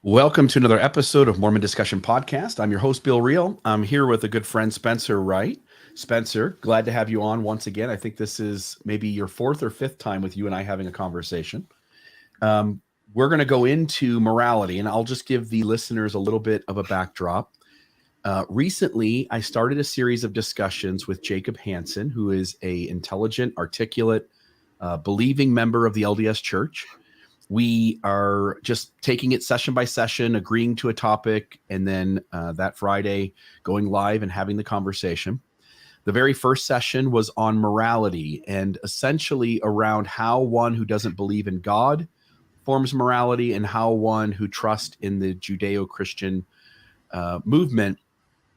Welcome to another episode of Mormon Discussion Podcast. I'm your host, Bill Reel. I'm here with a good friend, Spencer Wright. Spencer, glad to have you on once again. I think this is maybe your fourth or fifth time with you and I having a conversation. We're going to go into morality, and I'll just give the listeners a little bit of a backdrop. Recently, I started a series of discussions with Jacob Hansen, who is an intelligent, articulate, believing member of the LDS Church. We are just taking it session by session, agreeing to a topic, and then that Friday going live and having the conversation. The very first session was on morality and essentially around how one who doesn't believe in God forms morality and how one who trusts in the Judeo-Christian movement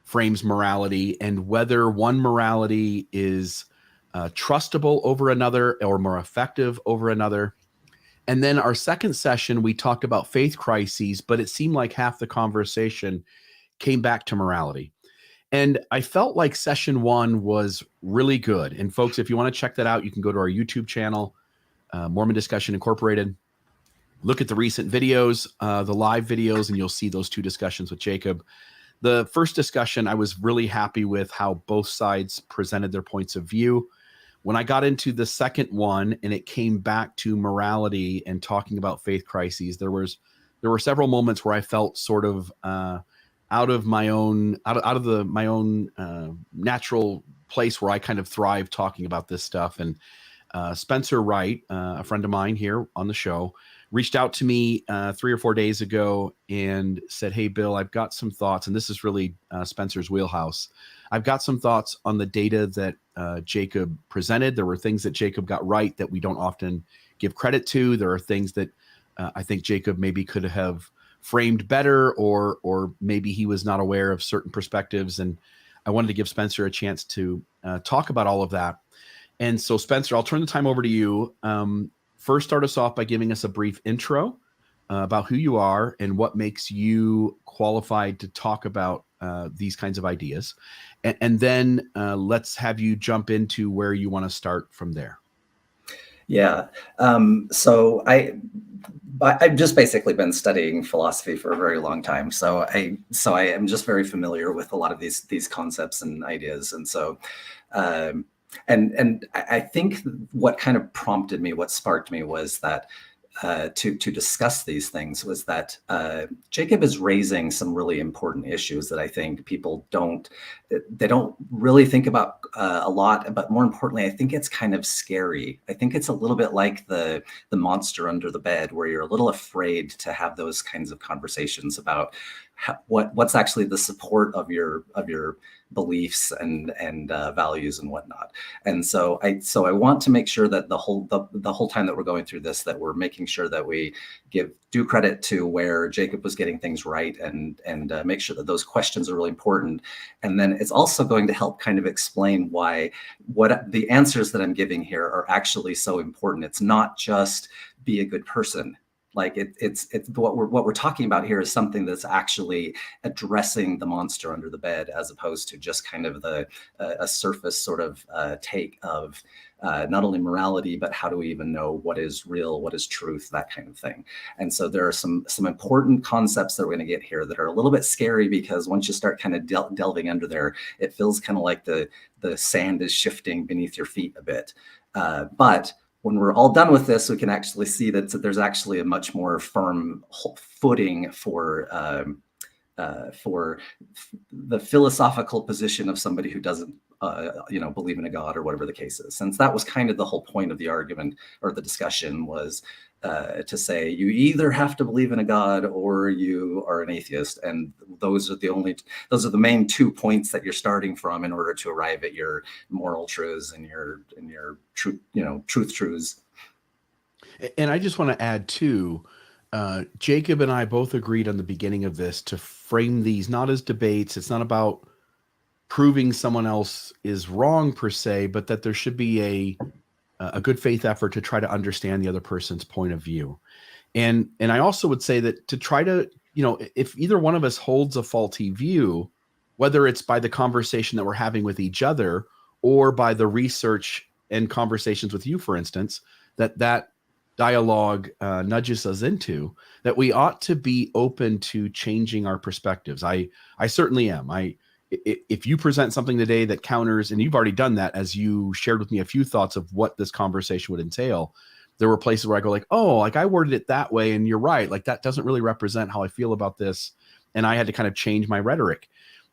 frames morality, and whether one morality is trustable over another or more effective over another. And then our second session, we talked about faith crises, but it seemed like half the conversation came back to morality. And I felt like session one was really good. And folks, if you want to check that out, you can go to our YouTube channel, Mormon Discussion Incorporated. Look at the recent videos, the live videos, and you'll see those two discussions with Jacob. The first discussion, I was really happy with how both sides presented their points of view. When I got into the second one and it came back to morality and talking about faith crises, there were several moments where I felt sort of out of my own natural place where I kind of thrive talking about this stuff. And Spencer Wright, a friend of mine here on the show, reached out to me 3 or 4 days ago and said, "Hey, Bill, I've got some thoughts." And this is really Spencer's wheelhouse. I've got some thoughts on the data that Jacob presented. There were things that Jacob got right that we don't often give credit to. There are things that I think Jacob maybe could have framed better, or maybe he was not aware of certain perspectives. And I wanted to give Spencer a chance to talk about all of that. And so, Spencer, I'll turn the time over to you. First, start us off by giving us a brief intro about who you are and what makes you qualified to talk about these kinds of ideas. And then let's have you jump into where you want to start from there. Yeah. So I've just basically been studying philosophy for a very long time. So I am just very familiar with a lot of these concepts and ideas. And so, and I think what kind of prompted me, what sparked me was that to discuss these things was that Jacob is raising some really important issues that I think people don't really think about a lot. But more importantly, I think it's kind of scary. I think it's a little bit like the monster under the bed, where you're a little afraid to have those kinds of conversations about what's actually the support of your beliefs and values and whatnot. And so I want to make sure that the whole time that we're going through this, that we're making sure that we give due credit to where Jacob was getting things right, and make sure that those questions are really important. And then it's also going to help kind of explain why what the answers that I'm giving here are actually so important. It's not just be a good person. Like it's what we're talking about here is something that's actually addressing the monster under the bed, as opposed to just kind of a surface sort of take of not only morality, but how do we even know what is real, what is truth, that kind of thing. And so there are some important concepts that we're going to get here that are a little bit scary, because once you start kind of delving under there, it feels kind of like the sand is shifting beneath your feet a bit. But when we're all done with this, we can actually see that there's actually a much more firm footing for the philosophical position of somebody who doesn't, believe in a God, or whatever the case is. Since that was kind of the whole point of the argument or the discussion, was to say you either have to believe in a God or you are an atheist, and those are the main 2 points that you're starting from in order to arrive at your moral truths and your truth truths. And I just want to add too, Jacob and I both agreed on the beginning of this to frame these not as debates. It's not about proving someone else is wrong per se, but that there should be a good faith effort to try to understand the other person's point of view. And I also would say that to try to, if either one of us holds a faulty view, whether it's by the conversation that we're having with each other or by the research and conversations with you, for instance, that dialogue nudges us into, that we ought to be open to changing our perspectives. I certainly am. If you present something today that counters, and you've already done that as you shared with me a few thoughts of what this conversation would entail, there were places where I go like, oh, like I worded it that way, and you're right. Like that doesn't really represent how I feel about this. And I had to kind of change my rhetoric.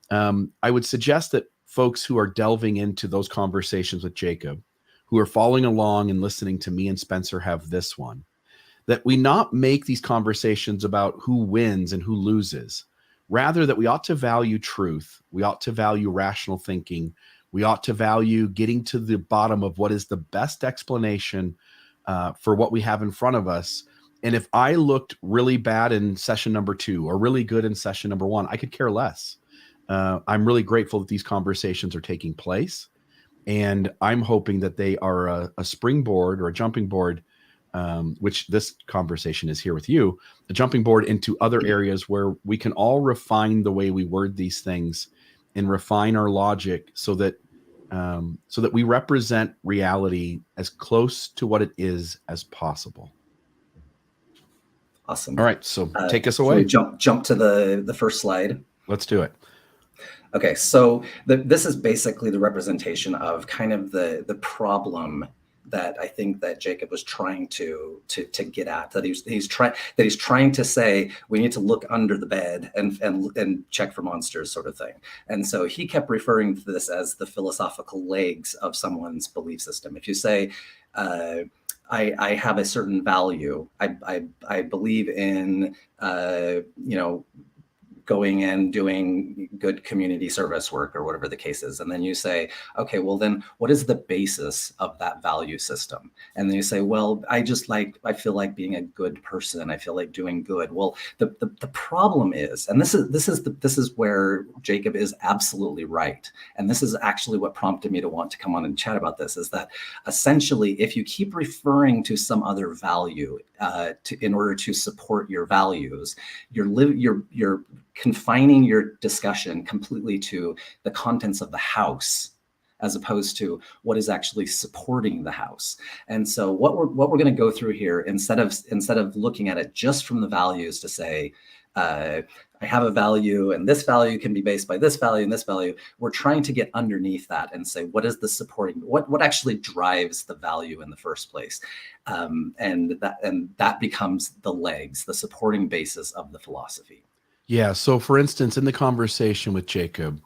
I would suggest that folks who are delving into those conversations with Jacob, who are following along and listening to me and Spencer have this one, that we not make these conversations about who wins and who loses. Rather, that we ought to value truth. We ought to value rational thinking. We ought to value getting to the bottom of what is the best explanation for what we have in front of us. And if I looked really bad in session number 2 or really good in session number 1, I could care less. I'm really grateful that these conversations are taking place. And I'm hoping that they are a springboard or a jumping board, which this conversation is here with you, a jumping board into other areas where we can all refine the way we word these things and refine our logic so that we represent reality as close to what it is as possible. Awesome. All right, so take us away. Jump to the first slide. Let's do it. Okay, so this is basically the representation of kind of the problem that I think that Jacob was trying to get at, that he's trying to say we need to look under the bed and check for monsters, sort of thing. And so he kept referring to this as the philosophical legs of someone's belief system. If you say, I have a certain value, I believe in going and doing good community service work or whatever the case is. And then you say, okay, well then what is the basis of that value system? And then you say, well, I feel like being a good person. I feel like doing good. Well, the problem is, and this is where Jacob is absolutely right. And this is actually what prompted me to want to come on and chat about this, is that essentially, if you keep referring to some other value in order to support your values, you're confining your discussion completely to the contents of the house, as opposed to what is actually supporting the house. And so what we're going to go through here, instead of looking at it just from the values to say, I have a value and this value can be based by this value and this value, we're trying to get underneath that and say, what is the supporting, what actually drives the value in the first place? And that becomes the legs, the supporting basis of the philosophy. Yeah. So for instance, in the conversation with Jacob,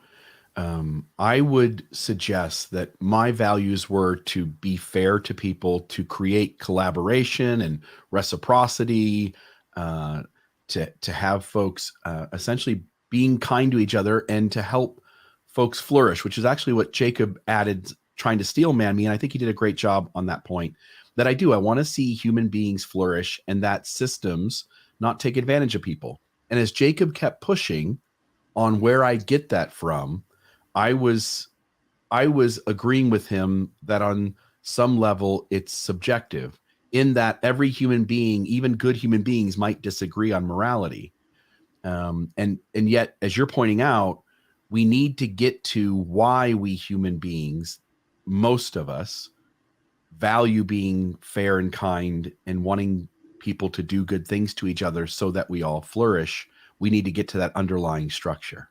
I would suggest that my values were to be fair to people, to create collaboration and reciprocity, to have folks essentially being kind to each other and to help folks flourish, which is actually what Jacob added, trying to steel man me. And I think he did a great job on that point. That I want to see human beings flourish and that systems not take advantage of people. And as Jacob kept pushing on where I get that from, I was agreeing with him that on some level it's subjective, in that every human being, even good human beings, might disagree on morality. And yet, as you're pointing out, we need to get to why we human beings, most of us, value being fair and kind and wanting people to do good things to each other so that we all flourish. We need to get to that underlying structure.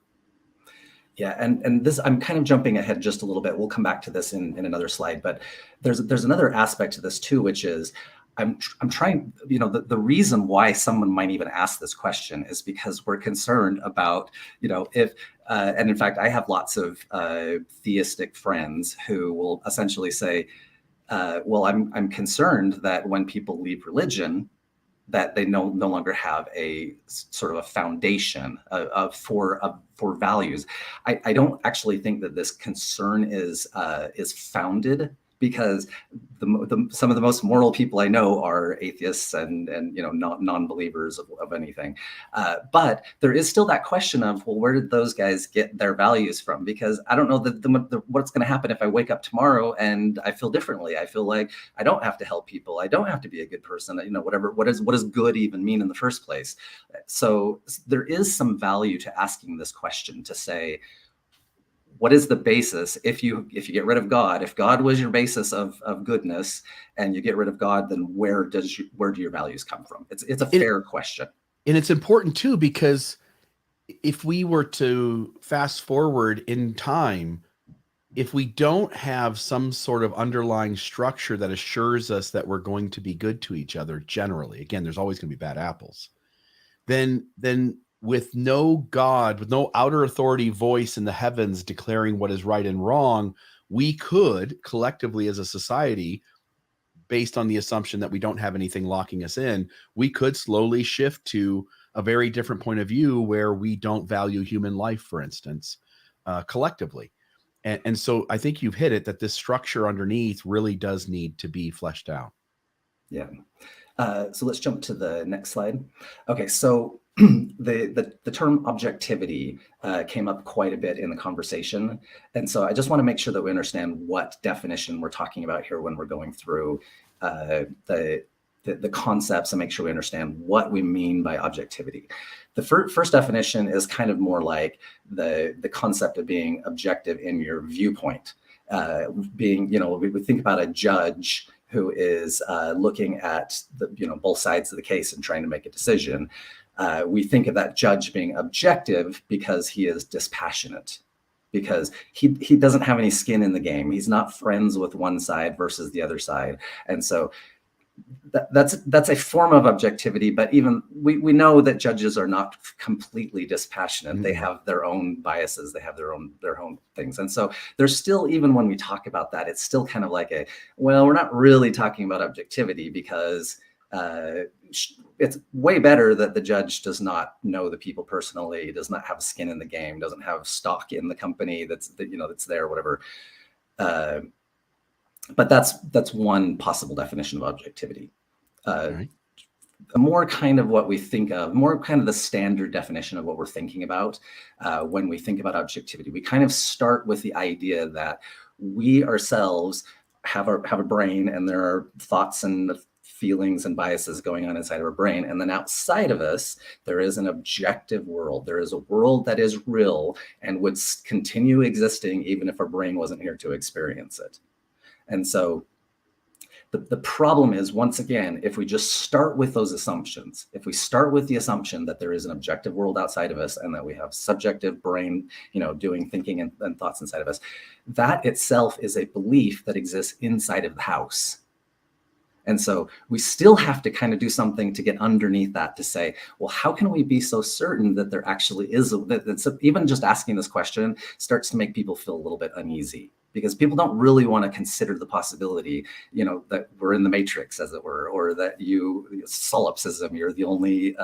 Yeah, and this, I'm kind of jumping ahead just a little bit. We'll come back to this in another slide, but there's another aspect to this too, which is I'm trying, the reason why someone might even ask this question is because we're concerned about, if, and in fact, I have lots of theistic friends who will essentially say, well, I'm concerned that when people leave religion, that they no longer have a sort of a foundation for values. I don't actually think that this concern is founded, because some of the most moral people I know are atheists and non-believers of anything. But there is still that question of, well, where did those guys get their values from? Because I don't know what's going to happen if I wake up tomorrow and I feel differently. I feel like I don't have to help people. I don't have to be a good person. Whatever. What does good even mean in the first place? So there is some value to asking this question, to say, what is the basis? If you get rid of God, if God was your basis of goodness, and you get rid of God, then where do your values come from? It's a fair question. And it's important too, because if we were to fast forward in time, if we don't have some sort of underlying structure that assures us that we're going to be good to each other, generally, again, there's always going to be bad apples, then with no God, with no outer authority voice in the heavens declaring what is right and wrong, we could collectively as a society, based on the assumption that we don't have anything locking us in, we could slowly shift to a very different point of view where we don't value human life, for instance, collectively. And so I think you've hit it, that this structure underneath really does need to be fleshed out. Yeah. So let's jump to the next slide. Okay, so the term objectivity came up quite a bit in the conversation. And so I just want to make sure that we understand what definition we're talking about here when we're going through the concepts, and make sure we understand what we mean by objectivity. The first definition is kind of more like the concept of being objective in your viewpoint. Being, we think about a judge who is looking at both sides of the case and trying to make a decision. We think of that judge being objective because he is dispassionate, because he doesn't have any skin in the game. He's not friends with one side versus the other side. And so that's a form of objectivity, but even we know that judges are not completely dispassionate. They have their own biases, they have their own things. And so there's still, even when we talk about that, it's still kind of like we're not really talking about objectivity, because it's way better that the judge does not know the people personally, does not have skin in the game, doesn't have stock in the company that's there, whatever. But that's one possible definition of objectivity. Right. More kind of what we think of, more kind of the standard definition of what we're thinking about when we think about objectivity. We kind of start with the idea that we ourselves have a brain, and there are thoughts and feelings and biases going on inside of our brain. And then outside of us, there is an objective world. There is a world that is real and would continue existing even if our brain wasn't here to experience it. And so the problem is, once again, if we just start with those assumptions, if we start with the assumption that there is an objective world outside of us and that we have subjective brain, doing thinking and thoughts inside of us, that itself is a belief that exists inside of the house. And so we still have to kind of do something to get underneath that, to say, well, how can we be so certain that there actually is, that even just asking this question starts to make people feel a little bit uneasy, because people don't really want to consider the possibility, that we're in the matrix, as it were, or that solipsism, you're the only,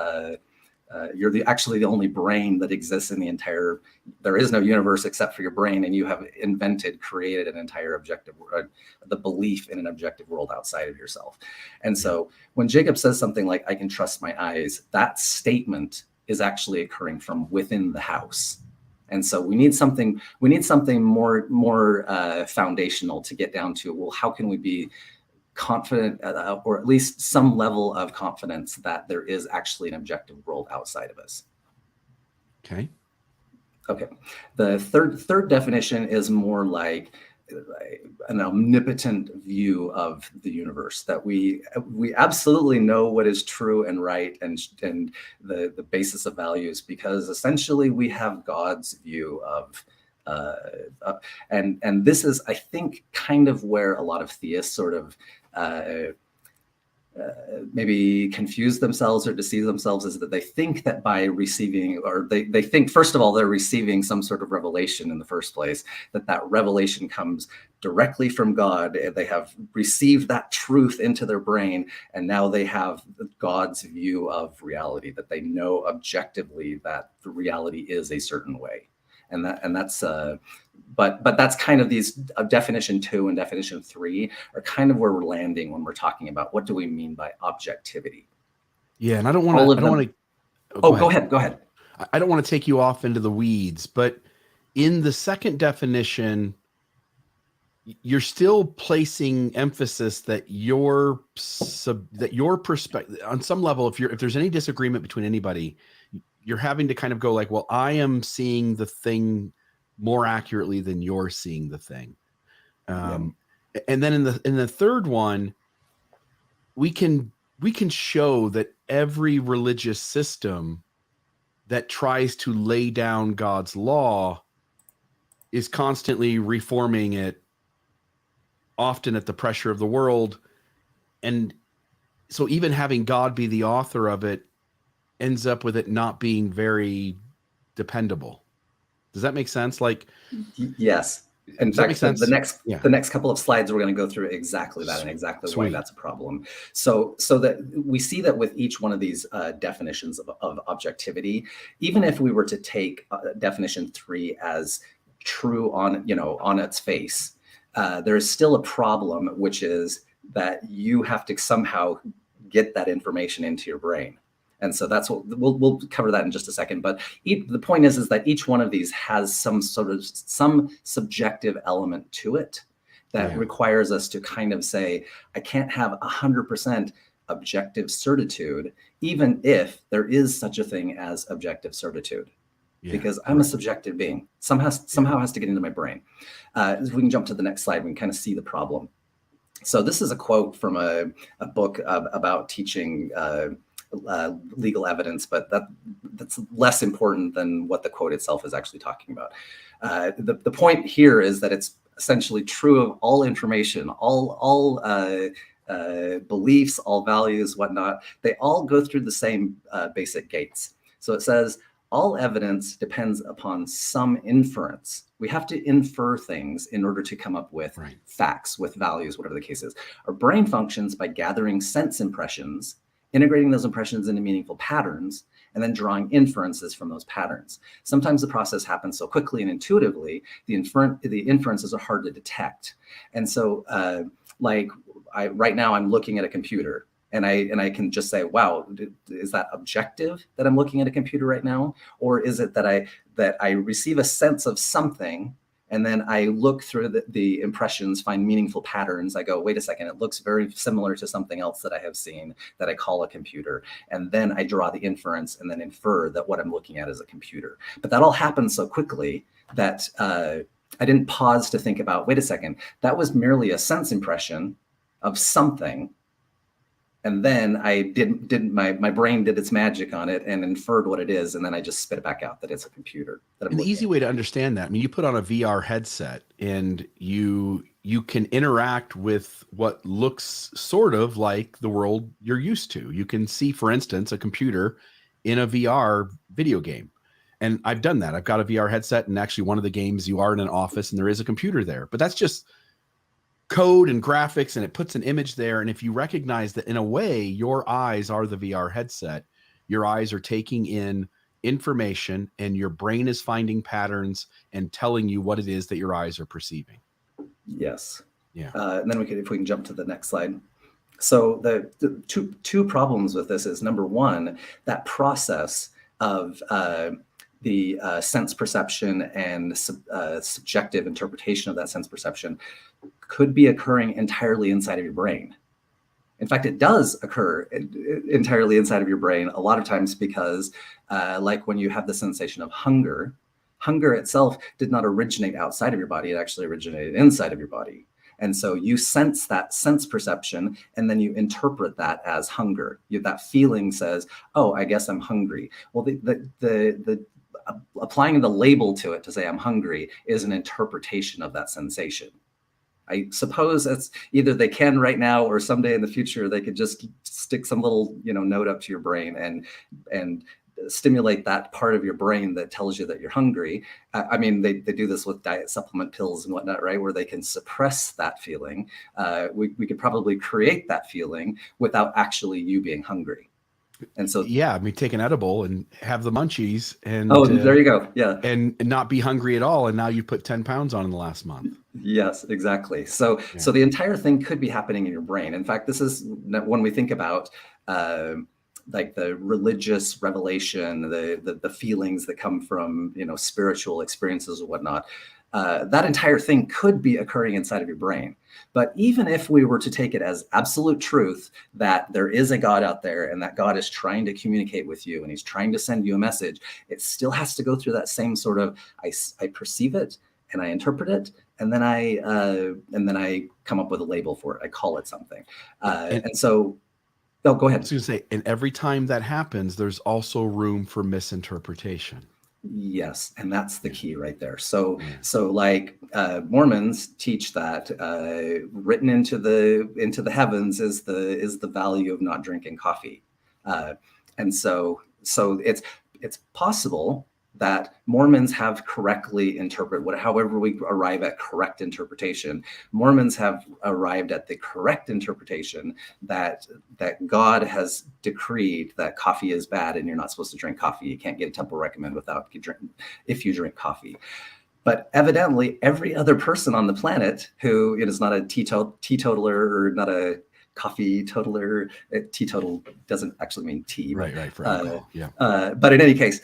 actually the only brain that exists in the entire, there is no universe except for your brain, and you have created an entire objective, the belief in an objective world outside of yourself. And so when Jacob says something like, I can trust my eyes, that statement is actually occurring from within the house. And so we need something more foundational to get down to, well, how can we be confident, or at least some level of confidence, that there is actually an objective world outside of us? Okay. The third definition is more like an omnipotent view of the universe, that we absolutely know what is true and right and the basis of values, because essentially we have God's view of and this is, I think, kind of where a lot of theists sort of maybe confuse themselves or deceive themselves, is that they think that by receiving, or they think, first of all, they're receiving some sort of revelation in the first place, that revelation comes directly from God. They have received that truth into their brain, and now they have God's view of reality, that they know objectively that the reality is a certain way. And that's but that's kind of these definition 2 and definition 3 are kind of where we're landing when we're talking about what do we mean by objectivity. Yeah, and I don't want to. Go ahead. I don't want to take you off into the weeds, but in the second definition, you're still placing emphasis that your perspective, on some level, if there's any disagreement between anybody, you're having to kind of go like, well, I am seeing the thing more accurately than you're seeing the thing. Yeah. And then in the third one, we can show that every religious system that tries to lay down God's law is constantly reforming it, often at the pressure of the world. And so even having God be the author of it ends up with it not being very dependable. Does that make sense? Like, yes. In does that make fact, sense? the next couple of slides, we're going to go through exactly that and exactly why that's a problem. So that we see that with each one of these definitions of objectivity, even if we were to take definition 3 as true on its face, there is still a problem, which is that you have to somehow get that information into your brain. And so that's what we'll cover that in just a second. But the point is that each one of these has some subjective element to it that requires us to kind of say, I can't have 100% objective certitude, even if there is such a thing as objective certitude. Because I'm a subjective being. Somehow has to get into my brain. If we can jump to the next slide, we can kind of see the problem. So this is a quote from a book about teaching legal evidence, but that's less important than what the quote itself is actually talking about. The point here is that it's essentially true of all information, all beliefs, all values, whatnot. They all go through the same basic gates. So it says, all evidence depends upon some inference. We have to infer things in order to come up with facts, with values, whatever the case is. Our brain functions by gathering sense impressions, integrating those impressions into meaningful patterns, and then drawing inferences from those patterns. Sometimes the process happens so quickly and intuitively, the inferences are hard to detect. And so right now I'm looking at a computer, and I can just say, wow, is that objective that I'm looking at a computer right now? Or is it that I receive a sense of something, and then I look through the impressions, find meaningful patterns. I go, wait a second, it looks very similar to something else that I have seen that I call a computer. And then I draw the inference and then infer that what I'm looking at is a computer. But that all happens so quickly that I didn't pause to think about, wait a second, that was merely a sense impression of something. And then my brain did its magic on it and inferred what it is, and then I just spit it back out that it's a computer. And the easy way to understand that, I mean, you put on a VR headset and you can interact with what looks sort of like the world you're used to. You can see, for instance, a computer in a VR video game. And I've done that. I've got a VR headset, and actually one of the games you are in an office and there is a computer there. But that's just code and graphics, and it puts an image there. And if you recognize that in a way your eyes are the VR headset, your eyes are taking in information and your brain is finding patterns and telling you what it is that your eyes are perceiving. Yes. Yeah. And then if we can jump to the next slide. So the two problems with this is, number one, that process of the sense perception and subjective interpretation of that sense perception could be occurring entirely inside of your brain. In fact, it does occur entirely inside of your brain a lot of times, because like when you have the sensation of hunger itself did not originate outside of your body. It actually originated inside of your body. And so you sense that sense perception, and then you interpret that as hunger. That feeling says, oh, I guess I'm hungry. Well, the applying the label to it to say I'm hungry is an interpretation of that sensation. I suppose it's either they can right now, or someday in the future they could just stick some little note up to your brain and stimulate that part of your brain that tells you that you're hungry. I mean, they do this with diet supplement pills and whatnot, right? Where they can suppress that feeling. We could probably create that feeling without actually you being hungry. And so, yeah, I mean, take an edible and have the munchies, and there you go. Yeah. And not be hungry at all. And now you put 10 pounds on in the last month. Yes, exactly. So the entire thing could be happening in your brain. In fact, this is when we think about like the religious revelation, the feelings that come from spiritual experiences or whatnot. that entire thing could be occurring inside of your brain. But even if we were to take it as absolute truth that there is a God out there and that God is trying to communicate with you and he's trying to send you a message, it still has to go through that same sort of, I perceive it and I interpret it, and then I come up with a label for it. I call it something. And so, no, go ahead. I was going to say, and every time that happens, there's also room for misinterpretation. Yes, and that's the key right there. So like Mormons teach that written into the heavens is the value of not drinking coffee, and so it's possible that Mormons have correctly interpreted however we arrive at correct interpretation. Mormons have arrived at the correct interpretation that God has decreed that coffee is bad and you're not supposed to drink coffee. You can't get a temple recommend if you drink coffee. But evidently, every other person on the planet who is not a teetotaler or not a coffee totaler, teetotal doesn't actually mean tea. Right, for alcohol, yeah. But in any case,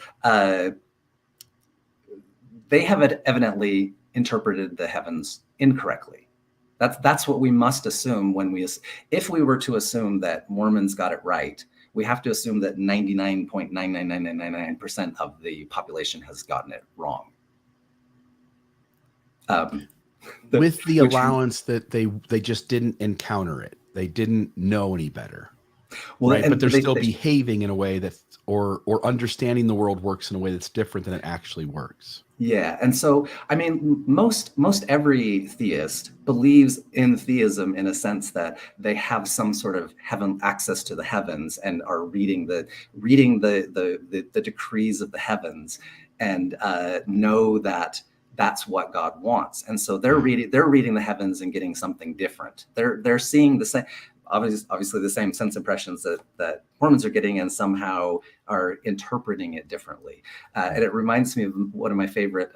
they have evidently interpreted the heavens incorrectly. That's what we must assume if we were to assume that Mormons got it right, we have to assume that 99.99999% of the population has gotten it wrong. With the allowance that they just didn't encounter it. They didn't know any better. Well, right, but they're still behaving in a way that, or understanding the world works in a way that's different than it actually works. Yeah, and so I mean, most every theist believes in theism in a sense that they have some sort of access to the heavens and are reading the decrees of the heavens and know that that's what God wants, and so they're reading the heavens and getting something different. They're seeing the same. Obviously the same sense impressions that Mormons are getting, and somehow are interpreting it differently. And it reminds me of one of my favorite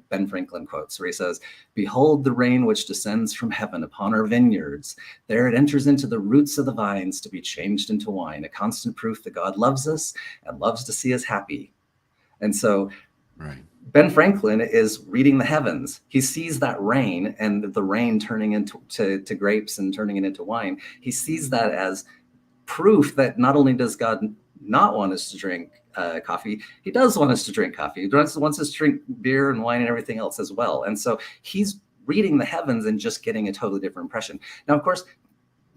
Ben Franklin quotes, where he says, "Behold the rain which descends from heaven upon our vineyards. There it enters into the roots of the vines to be changed into wine, a constant proof that God loves us and loves to see us happy." And so right. Ben Franklin is reading the heavens. He sees that rain and the rain turning into grapes and turning it into wine. He sees that as proof that not only does God not want us to drink coffee, he does want us to drink coffee. He wants us to drink beer and wine and everything else as well. And so he's reading the heavens and just getting a totally different impression. Now, of course,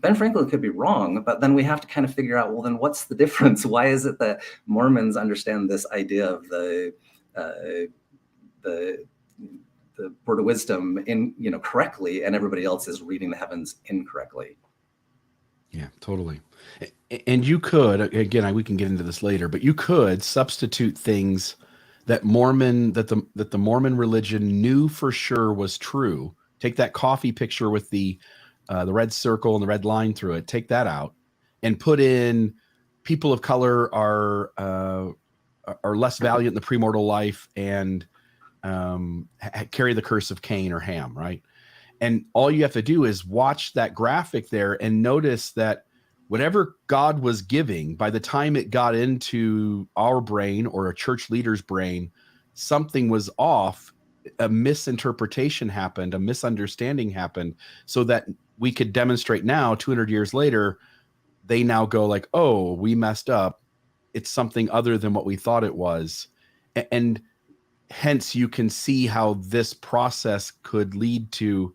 Ben Franklin could be wrong, but then we have to kind of figure out, well, then what's the difference? Why is it that Mormons understand this idea of the word of wisdom correctly, and everybody else is reading the heavens incorrectly? Yeah, totally. And you could, again, we can get into this later, but you could substitute things that the Mormon religion knew for sure was true. Take that coffee picture with the red circle and the red line through it. Take that out and put in people of color are less valiant in the premortal life and carry the curse of Cain or Ham, right? And all you have to do is watch that graphic there and notice that whatever God was giving, by the time it got into our brain or a church leader's brain, something was off. A misinterpretation happened, a misunderstanding happened, so that we could demonstrate now, 200 years later, they now go like, oh, we messed up. It's something other than what we thought it was. And hence you can see how this process could lead to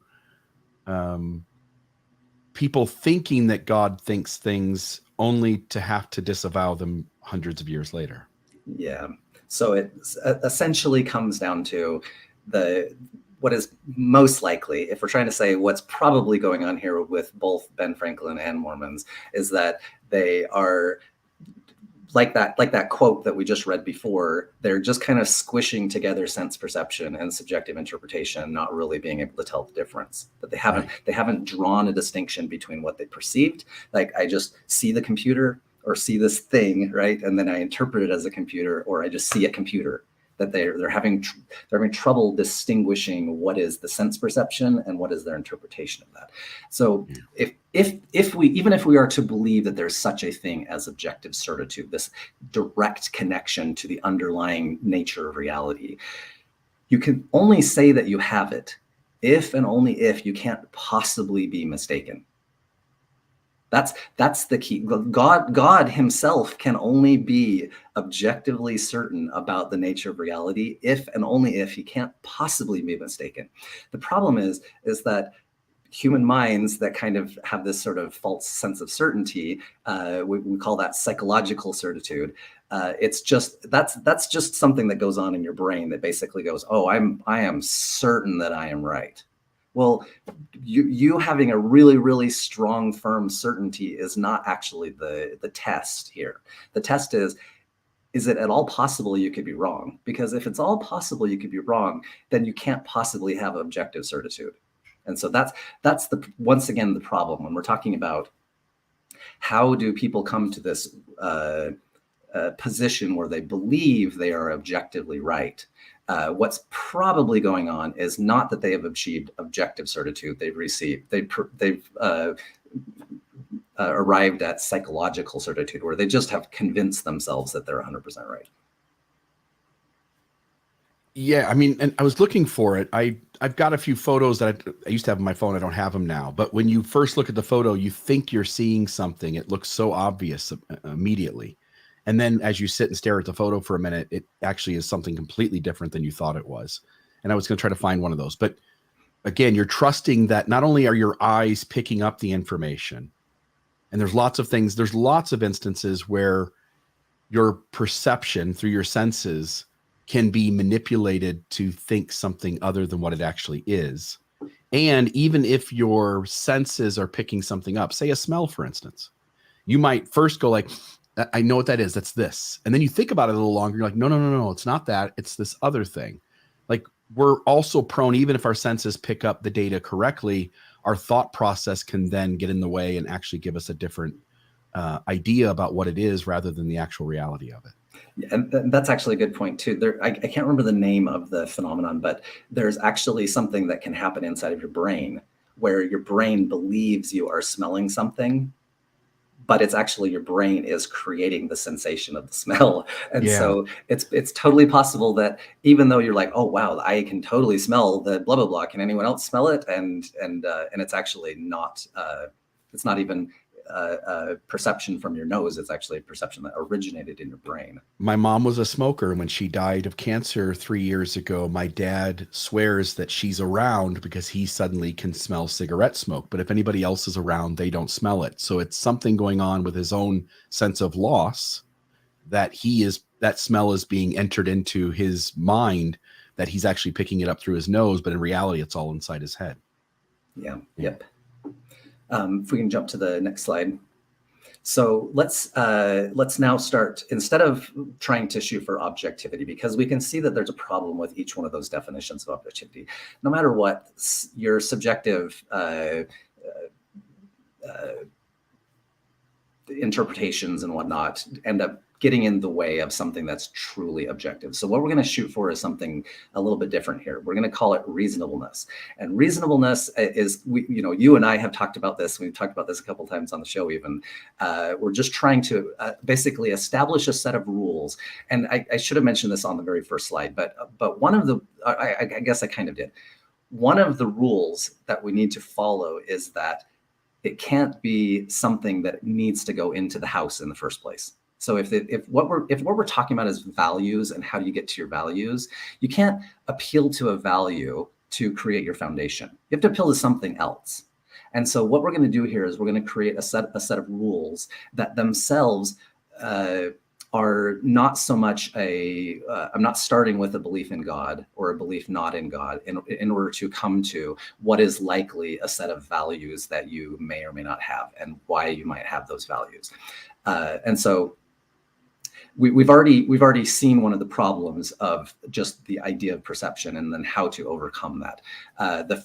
people thinking that God thinks things only to have to disavow them hundreds of years later. Yeah. So it essentially comes down to what is most likely, if we're trying to say what's probably going on here with both Ben Franklin and Mormons, is that they are like that quote that we just read before. They're just kind of squishing together sense perception and subjective interpretation, not really being able to tell the difference. But they haven't drawn a distinction between what they perceived. Like, I just see the computer or see this thing, right? And then I interpret it as a computer, or I just see a computer. That they're having trouble distinguishing what is the sense perception and what is their interpretation of that. So if we are to believe that there's such a thing as objective certitude, this direct connection to the underlying nature of reality, you can only say that you have it if and only if you can't possibly be mistaken. That's the key. God himself can only be objectively certain about the nature of reality if and only if he can't possibly be mistaken. The problem is that human minds that kind of have this sort of false sense of certainty, we call that psychological certitude. It's just that's just something that goes on in your brain that basically goes, oh, I am certain that I am right. Well, you having a really, really strong, firm certainty is not actually the test here. The test is it at all possible you could be wrong? Because if it's all possible you could be wrong, then you can't possibly have objective certitude. And so that's once again the problem when we're talking about how do people come to this position where they believe they are objectively right. What's probably going on is not that they have achieved objective certitude. They've arrived at psychological certitude, where they just have convinced themselves that they're 100% right. Yeah, I mean, and I was looking for it. I've got a few photos that I used to have on my phone. I don't have them now. But when you first look at the photo, you think you're seeing something. It looks so obvious immediately. And then as you sit and stare at the photo for a minute, it actually is something completely different than you thought it was. And I was going to try to find one of those. But again, you're trusting that not only are your eyes picking up the information, and there's lots of things, there's lots of instances where your perception through your senses can be manipulated to think something other than what it actually is. And even if your senses are picking something up, say a smell, for instance, you might first go like, I know what that is. That's this. And then you think about it a little longer. You're like, no, it's not that. It's this other thing. Like, we're also prone, even if our senses pick up the data correctly, our thought process can then get in the way and actually give us a different idea about what it is rather than the actual reality of it. Yeah, and that's actually a good point too. I can't remember the name of the phenomenon, but there's actually something that can happen inside of your brain where your brain believes you are smelling something, but it's actually your brain is creating the sensation of the smell. And so it's totally possible that even though you're like, oh, wow, I can totally smell the blah, blah, blah. Can anyone else smell it? And it's actually not, it's not even perception from your nose. It's actually a perception that originated in your brain. My mom was a smoker. And when she died of cancer 3 years ago, my dad swears that she's around because he suddenly can smell cigarette smoke. But if anybody else is around, they don't smell it. So it's something going on with his own sense of loss that that smell is being entered into his mind, that he's actually picking it up through his nose. But in reality, it's all inside his head. Yeah. Yep. If we can jump to the next slide. So let's now start, instead of trying to shoot for objectivity, because we can see that there's a problem with each one of those definitions of objectivity. No matter what, your subjective interpretations and whatnot end up getting in the way of something that's truly objective. So what we're going to shoot for is something a little bit different here. We're going to call it reasonableness. And reasonableness is, you and I have talked about this. We've talked about this a couple of times on the show even. We're just trying to basically establish a set of rules. And I should have mentioned this on the very first slide, but one of the, I guess I kind of did. One of the rules that we need to follow is that it can't be something that needs to go into the house in the first place. So if what we're talking about is values and how do you get to your values, you can't appeal to a value to create your foundation. You have to appeal to something else. And so what we're going to do here is we're going to create a set of rules that themselves are not so much I'm not starting with a belief in God or a belief not in God in order to come to what is likely a set of values that you may or may not have and why you might have those values. And so we've already seen one of the problems of just the idea of perception and then how to overcome that. The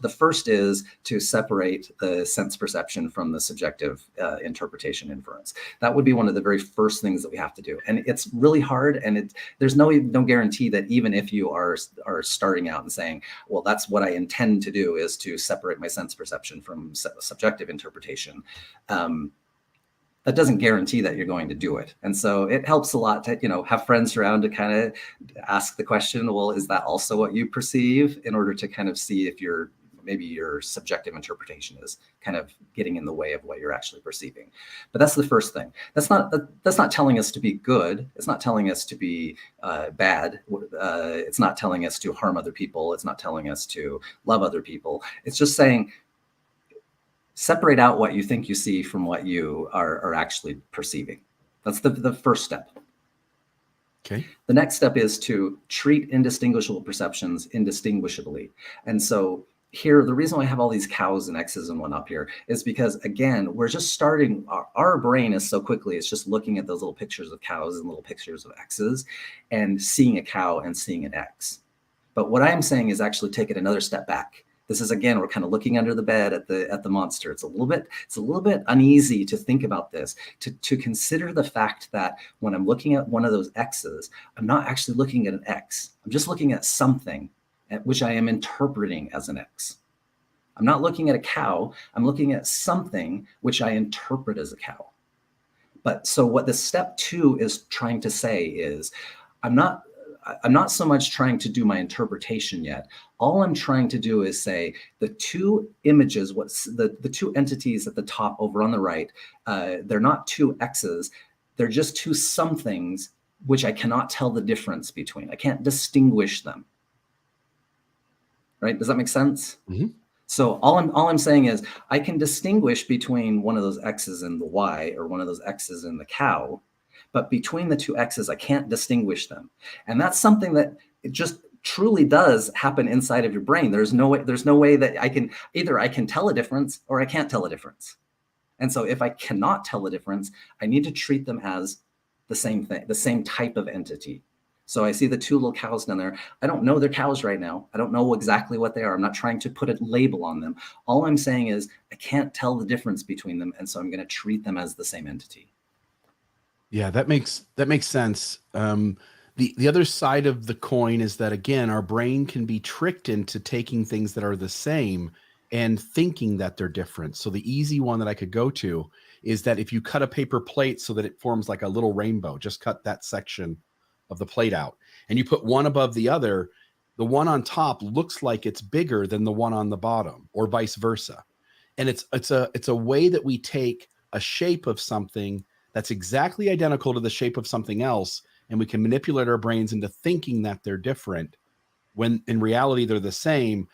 first is to separate the sense perception from the subjective interpretation inference. That would be one of the very first things that we have to do, and it's really hard. And there's no guarantee that even if you are starting out and saying, well, that's what I intend to do is to separate my sense perception from subjective interpretation. that doesn't guarantee that you're going to do it. And so it helps a lot to, have friends around to kind of ask the question, well, is that also what you perceive, in order to kind of see if maybe your subjective interpretation is kind of getting in the way of what you're actually perceiving. But that's the first thing. That's not telling us to be good. It's not telling us to be bad. It's not telling us to harm other people. It's not telling us to love other people. It's just saying, separate out what you think you see from what you are actually perceiving. That's the first step. Okay. The next step is to treat indistinguishable perceptions indistinguishably. And so here, the reason why I have all these cows and X's and one up here is because, again, we're just starting, our brain is so quickly, it's just looking at those little pictures of cows and little pictures of X's and seeing a cow and seeing an X. But what I'm saying is actually take it another step back. This is, again, we're kind of looking under the bed at the monster. It's a little bit uneasy to think about this, to consider the fact that when I'm looking at one of those X's, I'm not actually looking at an X. I'm just looking at something at which I am interpreting as an X. I'm not looking at a cow. I'm looking at something which I interpret as a cow. But so what the step 2 is trying to say is, I'm not so much trying to do my interpretation yet. All I'm trying to do is say the two images, the two entities at the top over on the right, they're not two X's, they're just two somethings which I cannot tell the difference between. I can't distinguish them. Right? Does that make sense? Mm-hmm. So all I'm saying is I can distinguish between one of those X's and the Y, or one of those X's and the cow, but between the two X's, I can't distinguish them. And that's something that it just truly does happen inside of your brain. There's no way that I can tell a difference or I can't tell a difference. And so if I cannot tell the difference, I need to treat them as the same thing, the same type of entity. So I see the two little cows down there. I don't know they're cows right now. I don't know exactly what they are. I'm not trying to put a label on them. All I'm saying is I can't tell the difference between them. And so I'm going to treat them as the same entity. Yeah, that makes sense. The other side of the coin is that, again, our brain can be tricked into taking things that are the same and thinking that they're different. So the easy one that I could go to is that if you cut a paper plate so that it forms like a little rainbow, just cut that section of the plate out and you put one above the other, the one on top looks like it's bigger than the one on the bottom, or vice versa. And it's a way that we take a shape of something that's exactly identical to the shape of something else, and we can manipulate our brains into thinking that they're different when in reality they're the same.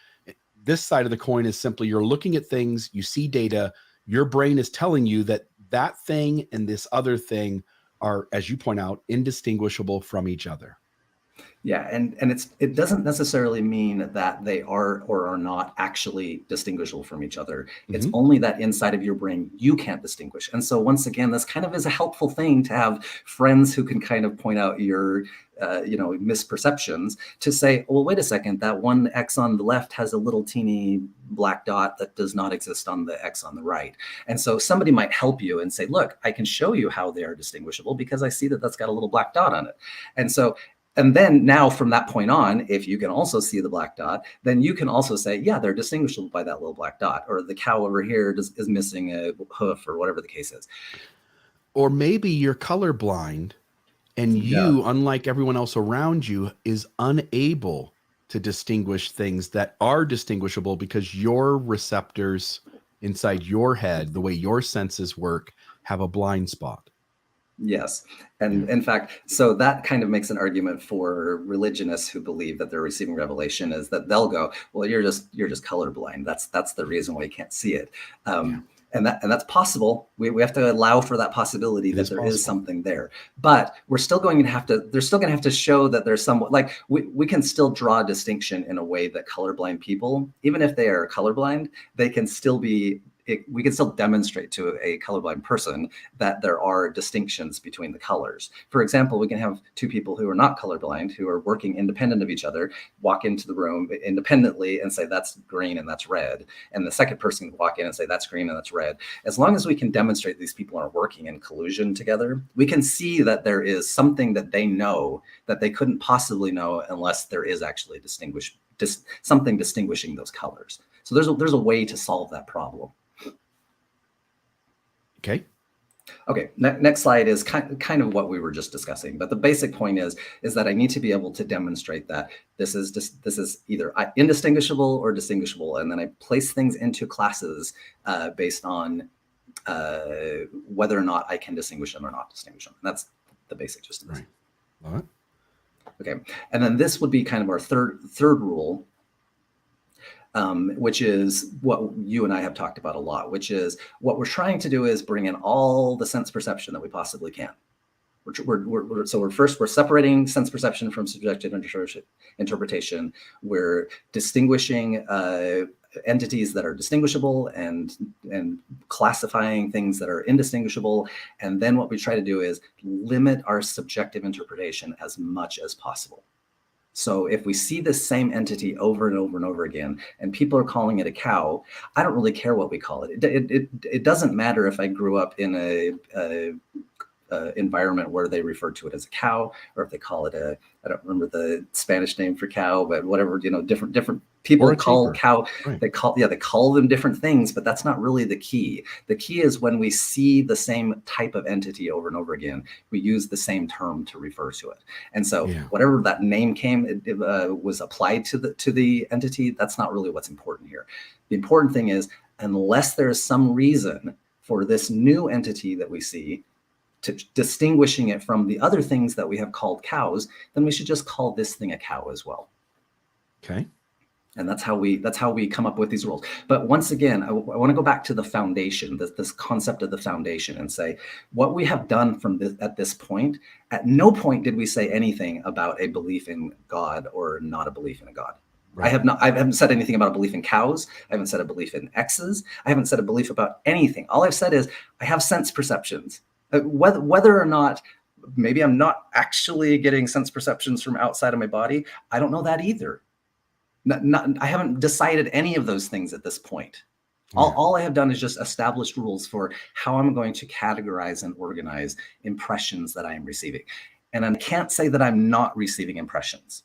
This side of the coin is simply you're looking at things, you see data, your brain is telling you that that thing and this other thing are, as you point out, indistinguishable from each other. Yeah, and it doesn't necessarily mean that they are or are not actually distinguishable from each other. It's only that inside of your brain you can't distinguish. And so once again, this kind of is a helpful thing to have friends who can kind of point out your misperceptions, to say, well, wait a second, that one X on the left has a little teeny black dot that does not exist on the X on the right. And so somebody might help you and say, look, I can show you how they are distinguishable because I see that that's got a little black dot on it. And then now from that point on, if you can also see the black dot, then you can also say, yeah, they're distinguishable by that little black dot, or the cow over here is missing a hoof, or whatever the case is. Or maybe you're colorblind and you, unlike everyone else around you, is unable to distinguish things that are distinguishable because your receptors inside your head, the way your senses work, have a blind spot. Yes. And in fact, so that kind of makes an argument for religionists who believe that they're receiving revelation, is that they'll go, well, you're just colorblind. That's the reason why you can't see it. And that's possible. We have to allow for that possibility that there is something there. But we're still going to have to, they're still going to have to show that there's some, like we can still draw a distinction in a way that colorblind people, even if they are colorblind, they can still be, we can still demonstrate to a colorblind person that there are distinctions between the colors. For example, we can have two people who are not colorblind, who are working independent of each other, walk into the room independently and say, that's green and that's red. And the second person can walk in and say, that's green and that's red. As long as we can demonstrate these people are working in collusion together, we can see that there is something that they know that they couldn't possibly know unless there is actually something distinguishing those colors. So there's a way to solve that problem. Okay. Okay, next slide is kind of what we were just discussing, but the basic point is that I need to be able to demonstrate that this is either indistinguishable or distinguishable, and then I place things into classes based on whether or not I can distinguish them or not distinguish them. And that's the basic gist of this. Right. All right. Okay, and then this would be kind of our third rule, which is what you and I have talked about a lot, which is what we're trying to do is bring in all the sense perception that we possibly can. We're separating sense perception from subjective interpretation. We're distinguishing entities that are distinguishable and classifying things that are indistinguishable. And then what we try to do is limit our subjective interpretation as much as possible. So if we see the same entity over and over and over again, and people are calling it a cow, I don't really care what we call it. It doesn't matter if I grew up in a environment where they refer to it as a cow, or if they call it I don't remember the Spanish name for cow, but whatever, different people call cow, right. They call them different things, but that's not really the key. The key is when we see the same type of entity over and over again, we use the same term to refer to it. And so whatever that name was applied to the entity, that's not really what's important here. The important thing is, unless there is some reason for this new entity that we see to distinguishing it from the other things that we have called cows, then we should just call this thing a cow as well. Okay. And that's how we come up with these rules. But once again, I want to go back to the foundation, this concept of the foundation, and say what we have done at this point. At no point did we say anything about a belief in God or not a belief in a God. Right. I haven't said anything about a belief in cows. I haven't said a belief in X's. I haven't said a belief about anything. All I've said is I have sense perceptions. Whether or not maybe I'm not actually getting sense perceptions from outside of my body, I don't know that either. I haven't decided any of those things at this point. All I have done is just established rules for how I'm going to categorize and organize impressions that I am receiving. And I can't say that I'm not receiving impressions,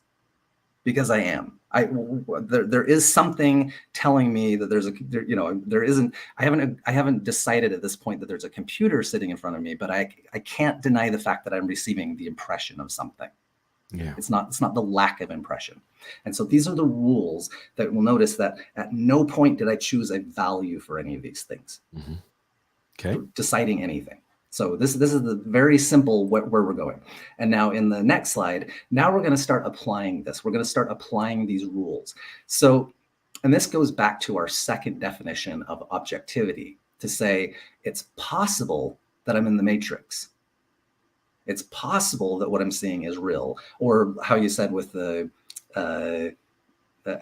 because I am. There is something telling me that there isn't. I haven't decided at this point that there's a computer sitting in front of me, but I can't deny the fact that I'm receiving the impression of something. Yeah. It's not the lack of impression. And so these are the rules that we'll notice that at no point did I choose a value for any of these things. Mm-hmm. Okay. Deciding anything. So this is the very simple where we're going. And now in the next slide, now we're going to start applying this. We're going to start applying these rules. So, and this goes back to our second definition of objectivity, to say it's possible that I'm in the matrix. It's possible that what I'm seeing is real, or how you said with the,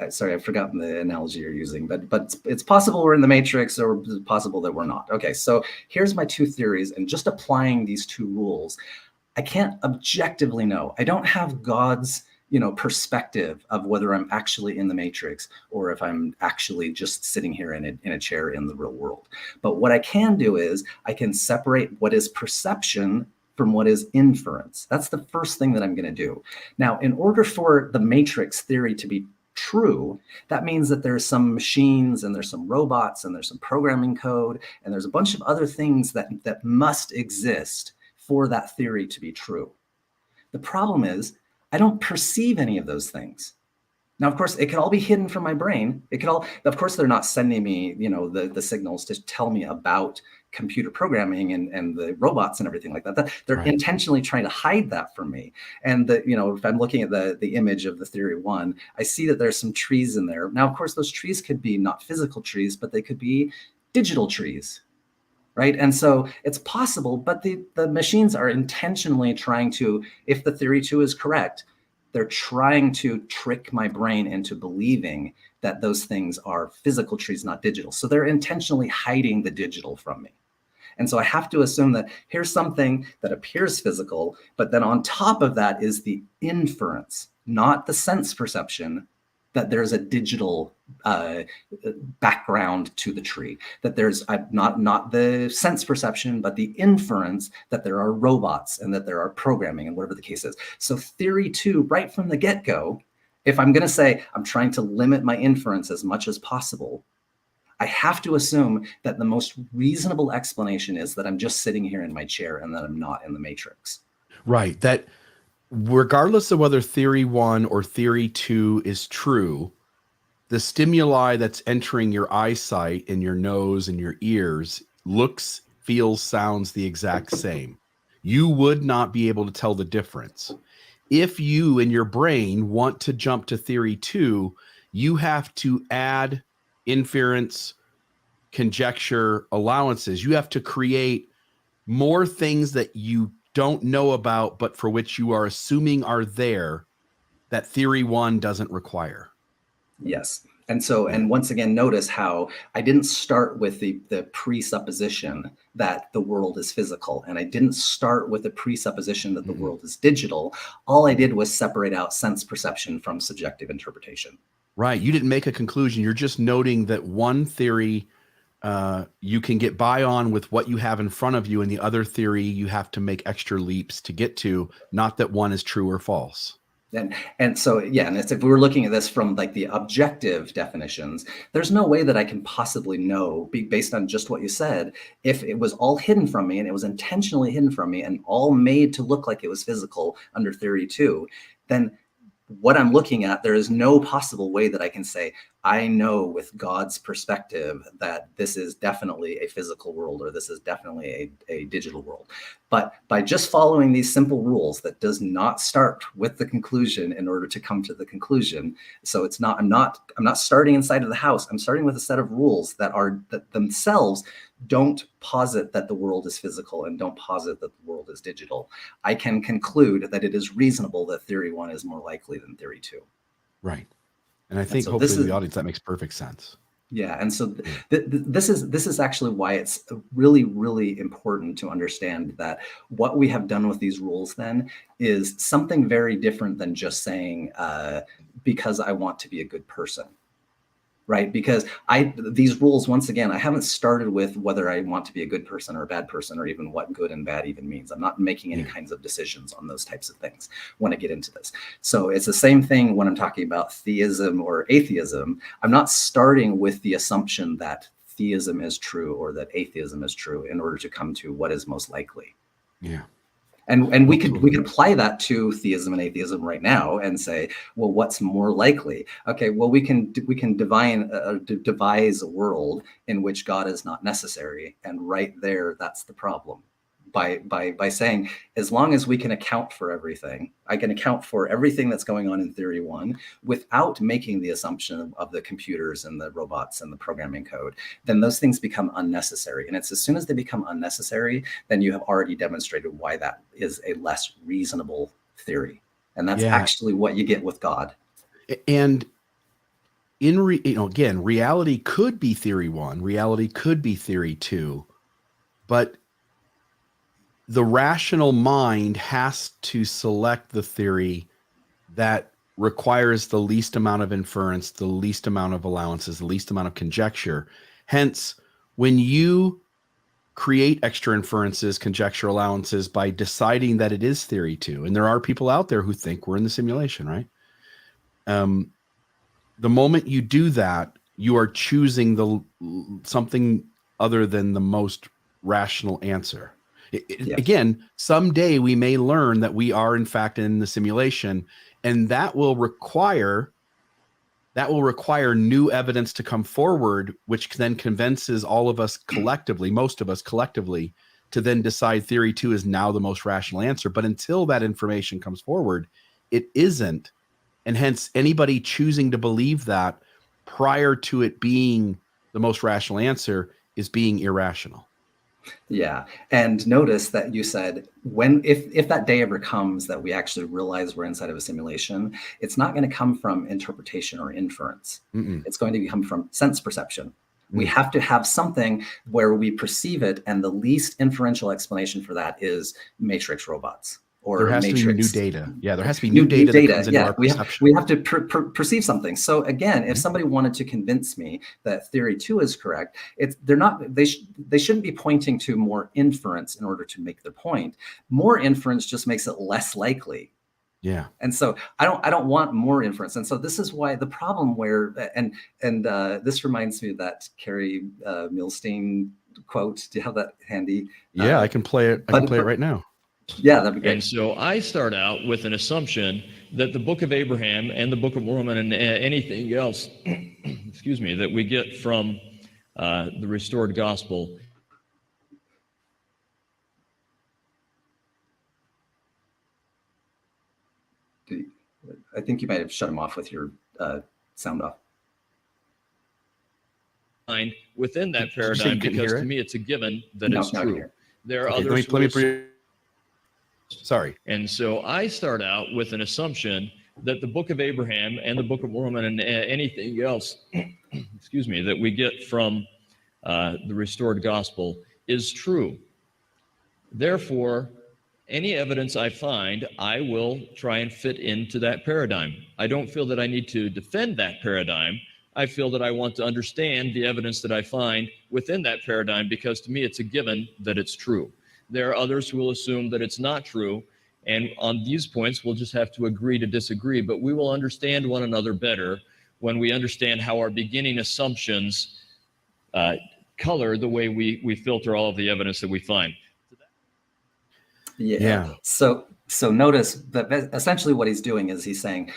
sorry, I've forgotten the analogy you're using, but it's possible we're in the matrix, or it's possible that we're not. Okay, so here's my two theories, and just applying these two rules, I can't objectively know. I don't have God's perspective of whether I'm actually in the matrix or if I'm actually just sitting here in a chair in the real world. But what I can do is I can separate what is perception from what is inference. That's the first thing that I'm going to do. Now, in order for the matrix theory to be true, that means that there's some machines and there's some robots and there's some programming code and there's a bunch of other things that must exist for that theory to be true. The problem is I don't perceive any of those things. Now, of course, it could all be hidden from my brain. Of course, they're not sending me, the signals to tell me about computer programming and the robots and everything like that. They're right. Intentionally trying to hide that from me. And if I'm looking at the image of the theory one, I see that there's some trees in there. Now, of course, those trees could be not physical trees, but they could be digital trees, right? And so it's possible, but the machines are intentionally trying to, if the theory two is correct, they're trying to trick my brain into believing that those things are physical trees, not digital. So they're intentionally hiding the digital from me. And so I have to assume that here's something that appears physical, but then on top of that is the inference, not the sense perception, that there's a digital background to the tree, that there's not the sense perception, but the inference that there are robots and that there are programming and whatever the case is. So theory two, right from the get-go, if I'm going to say I'm trying to limit my inference as much as possible, I have to assume that the most reasonable explanation is that I'm just sitting here in my chair and that I'm not in the matrix. Right. That regardless of whether theory 1 or theory 2 is true, the stimuli that's entering your eyesight and your nose and your ears looks, feels, sounds the exact same. You would not be able to tell the difference. If you in your brain want to jump to theory 2, you have to add inference, conjecture, allowances. You have to create more things that you don't know about, but for which you are assuming are there, that theory 1 doesn't require. Yes. And so, and once again, notice how I didn't start with the presupposition that the world is physical, and I didn't start with the presupposition that the world is digital. All I did was separate out sense perception from subjective interpretation. Right. You didn't make a conclusion. You're just noting that one theory you can get by on with what you have in front of you, and the other theory you have to make extra leaps to get to, not that one is true or false. And so, yeah, and it's, if we were looking at this from like the objective definitions, there's no way that I can possibly know, based on just what you said, if it was all hidden from me and it was intentionally hidden from me and all made to look like it was physical under theory 2, then what I'm looking at, there is no possible way that I can say, I know with God's perspective that this is definitely a physical world or this is definitely a digital world. But by just following these simple rules that does not start with the conclusion in order to come to the conclusion. So it's not, I'm not starting inside of the house. I'm starting with a set of rules that themselves don't posit that the world is physical and don't posit that the world is digital. I can conclude that it is reasonable that theory 1 is more likely than theory 2. Right. And I think so hopefully the audience, that makes perfect sense. Yeah. And so this is actually why it's really, really important to understand that what we have done with these rules then is something very different than just saying, because I want to be a good person. Right? Because these rules, once again, I haven't started with whether I want to be a good person or a bad person, or even what good and bad even means. I'm not making any kinds of decisions on those types of things when I get into this. So it's the same thing when I'm talking about theism or atheism. I'm not starting with the assumption that theism is true or that atheism is true in order to come to what is most likely. Yeah. And we could apply that to theism and atheism right now and say, well, what's more likely? Okay, well, we can devise a world in which God is not necessary, and right there, that's the problem. By saying, as long as we can account for everything, I can account for everything that's going on in theory 1 without making the assumption of the computers and the robots and the programming code, then those things become unnecessary. And it's as soon as they become unnecessary, then you have already demonstrated why that is a less reasonable theory. And that's actually what you get with God. And again, reality could be theory 1, reality could be theory 2, but the rational mind has to select the theory that requires the least amount of inference, the least amount of allowances, the least amount of conjecture. Hence, when you create extra inferences, conjecture, allowances by deciding that it is theory 2, and there are people out there who think we're in the simulation, right? The moment you do that, you are choosing something other than the most rational answer. Again, someday we may learn that we are in fact in the simulation, and that will require new evidence to come forward, which then convinces all of us collectively, most of us collectively, to then decide theory 2 is now the most rational answer. But until that information comes forward, it isn't. And hence anybody choosing to believe that prior to it being the most rational answer is being irrational. Yeah. And notice that you said if that day ever comes that we actually realize we're inside of a simulation, it's not going to come from interpretation or inference. It's going to come from sense perception. We have to have something where we perceive it, and the least inferential explanation for that is matrix robots. Or there has matrix. to be new data. Yeah, there has to be new data that comes into our perception. We have to perceive something. So again, if somebody wanted to convince me that theory 2 is correct, they shouldn't be pointing to more inference in order to make their point. More inference just makes it less likely. Yeah. And so I don't want more inference. And so this is why the problem where, and this reminds me of that Carrie Milstein quote. Do you have that handy? Yeah, I can play it. I can play it right now. Yeah, that'd be great. And so I start out with an assumption that the Book of Abraham and the Book of Mormon and anything else, excuse me, that we get from the restored gospel I think you might have shut him off with your sound off. Within that paradigm, because to me it's a given that it's true. There are others. Sorry. And so I start out with an assumption that the Book of Abraham and the Book of Mormon and anything else, excuse me, that we get from the restored gospel is true. Therefore, any evidence I find, I will try and fit into that paradigm. I don't feel that I need to defend that paradigm. I feel that I want to understand the evidence that I find within that paradigm, because to me it's a given that it's true. There are others who will assume that it's not true, and on these points we'll just have to agree to disagree, but we will understand one another better when we understand how our beginning assumptions color the way we filter all of the evidence that we find. Yeah. So notice that essentially what he's doing is he's saying,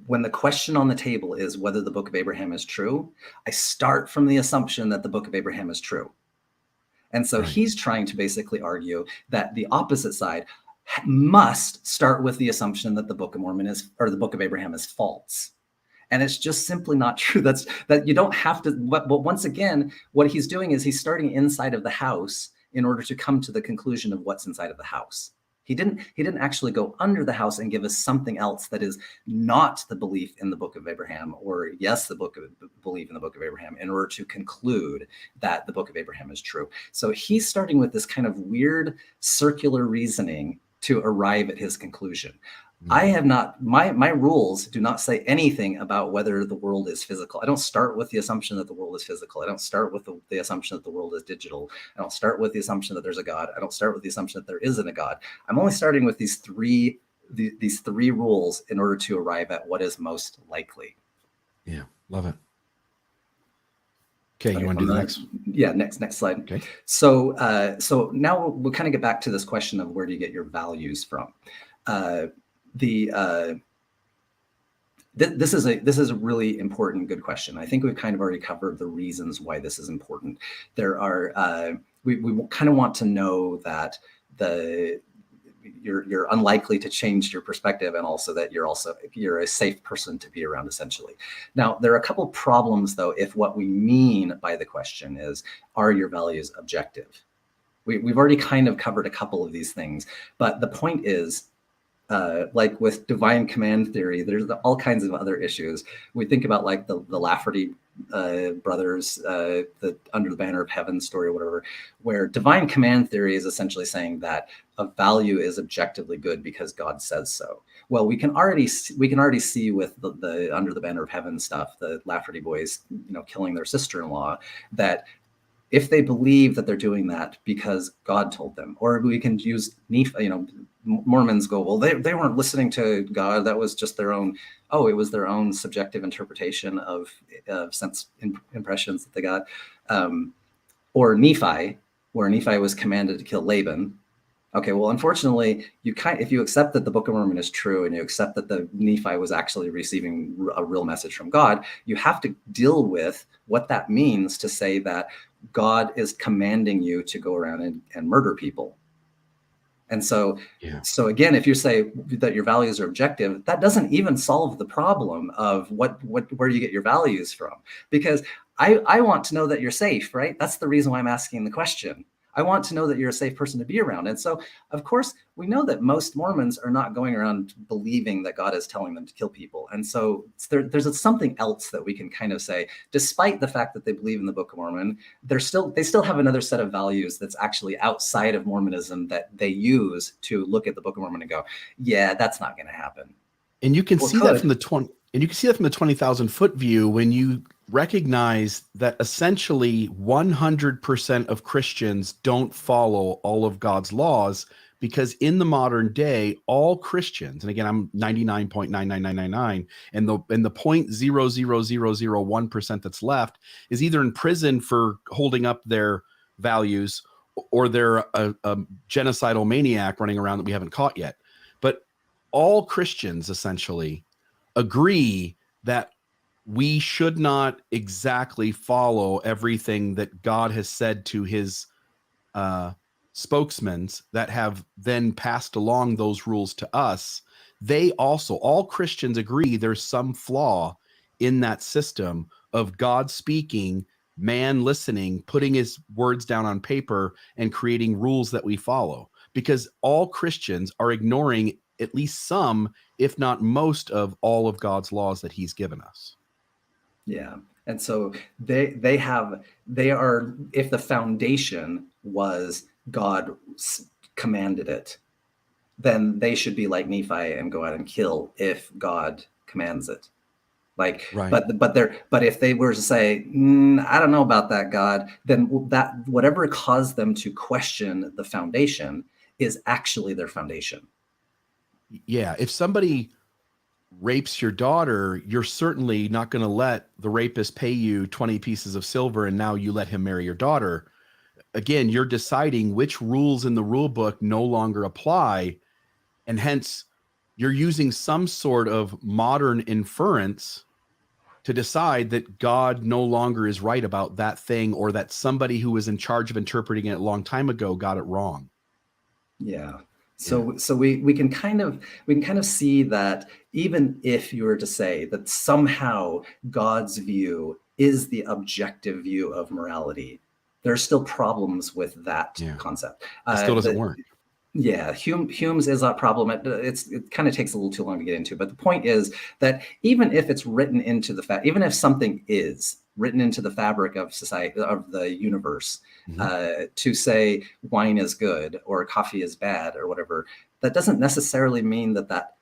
when the question on the table is whether the Book of Abraham is true, I start from the assumption that the Book of Abraham is true. And so he's trying to basically argue that the opposite side must start with the assumption that the Book of Mormon is, or the Book of Abraham is false. And it's just simply not true. That you don't have to, but once again, what he's doing is he's starting inside of the house in order to come to the conclusion of what's inside of the house. He didn't actually go under the house and give us something else that is not the belief in the Book of Abraham, or yes, the belief in the Book of Abraham, in order to conclude that the Book of Abraham is true. So he's starting with this kind of weird circular reasoning to arrive at his conclusion. I have not, my rules do not say anything about whether the world is physical. I don't start with the assumption that the world is physical. I don't start with the assumption that the world is digital. I don't start with the assumption that there's a God. I don't start with the assumption that there isn't a God. I'm only starting with these three rules in order to arrive at what is most likely. Yeah, love it. Okay, you want to do the next? Yeah, next slide. Okay. So now we'll kind of get back to this question of where do you get your values from? This is a really important, good question. I think we've kind of already covered the reasons why this is important. There are we kind of want to know that you're unlikely to change your perspective, and also that you're a safe person to be around, essentially. Now, there are a couple problems though if what we mean by the question is, are your values objective? We've already kind of covered a couple of these things, but the point is, like with divine command theory, there's all kinds of other issues. We think about like the Lafferty brothers, the Under the Banner of Heaven story or whatever, where divine command theory is essentially saying that a value is objectively good because God says so. Well, we can already see with the Under the Banner of Heaven stuff, the Lafferty boys, killing their sister-in-law, that if they believe that they're doing that because God told them, or we can use Nephi, Mormons go, well, they weren't listening to God. That was just their own, it was their own subjective interpretation of sense impressions that they got. Or Nephi, where Nephi was commanded to kill Laban. Okay, well, unfortunately, if you accept that the Book of Mormon is true and you accept that the Nephi was actually receiving a real message from God, you have to deal with what that means to say that God is commanding you to go around and murder people. And so again, if you say that your values are objective, that doesn't even solve the problem of where you get your values from. Because I want to know that you're safe, right? That's the reason why I'm asking the question. I want to know that you're a safe person to be around. And so, of course, we know that most Mormons are not going around believing that God is telling them to kill people. And so there's something else that we can kind of say, despite the fact that they believe in the Book of Mormon, they still have another set of values that's actually outside of Mormonism that they use to look at the Book of Mormon and go, yeah, that's not going to happen. And you can see that from the 20,000 foot view when you recognize that essentially 100% of Christians don't follow all of God's laws, because in the modern day, all Christians, and again, I'm 99.99999, and the 0.00001% that's left is either in prison for holding up their values, or they're a genocidal maniac running around that we haven't caught yet. But all Christians essentially agree that we should not exactly follow everything that God has said to his spokesmen that have then passed along those rules to us. They also, all Christians agree there's some flaw in that system of God speaking, man listening, putting his words down on paper, and creating rules that we follow. Because all Christians are ignoring at least some, if not most, of all of God's laws that he's given us. Yeah. And so they are, if the foundation was God commanded it, then they should be like Nephi and go out and kill if God commands it. Like, right. but if they were to say, I don't know about that, God, then that whatever caused them to question the foundation is actually their foundation. Yeah. If somebody rapes your daughter, you're certainly not going to let the rapist pay you 20 pieces of silver and now you let him marry your daughter. Again, you're deciding which rules in the rule book no longer apply, and hence you're using some sort of modern inference to decide that God no longer is right about that thing, or that somebody who was in charge of interpreting it a long time ago got it wrong. Yeah. So we can kind of see that even if you were to say that somehow God's view is the objective view of morality, there are still problems with that concept. It still doesn't work. Yeah, Hume's is a problem. It kind of takes a little too long to get into, but the point is that even if it's written into the even if something is written into the fabric of society, of the universe, to say wine is good or coffee is bad or whatever, that doesn't necessarily mean that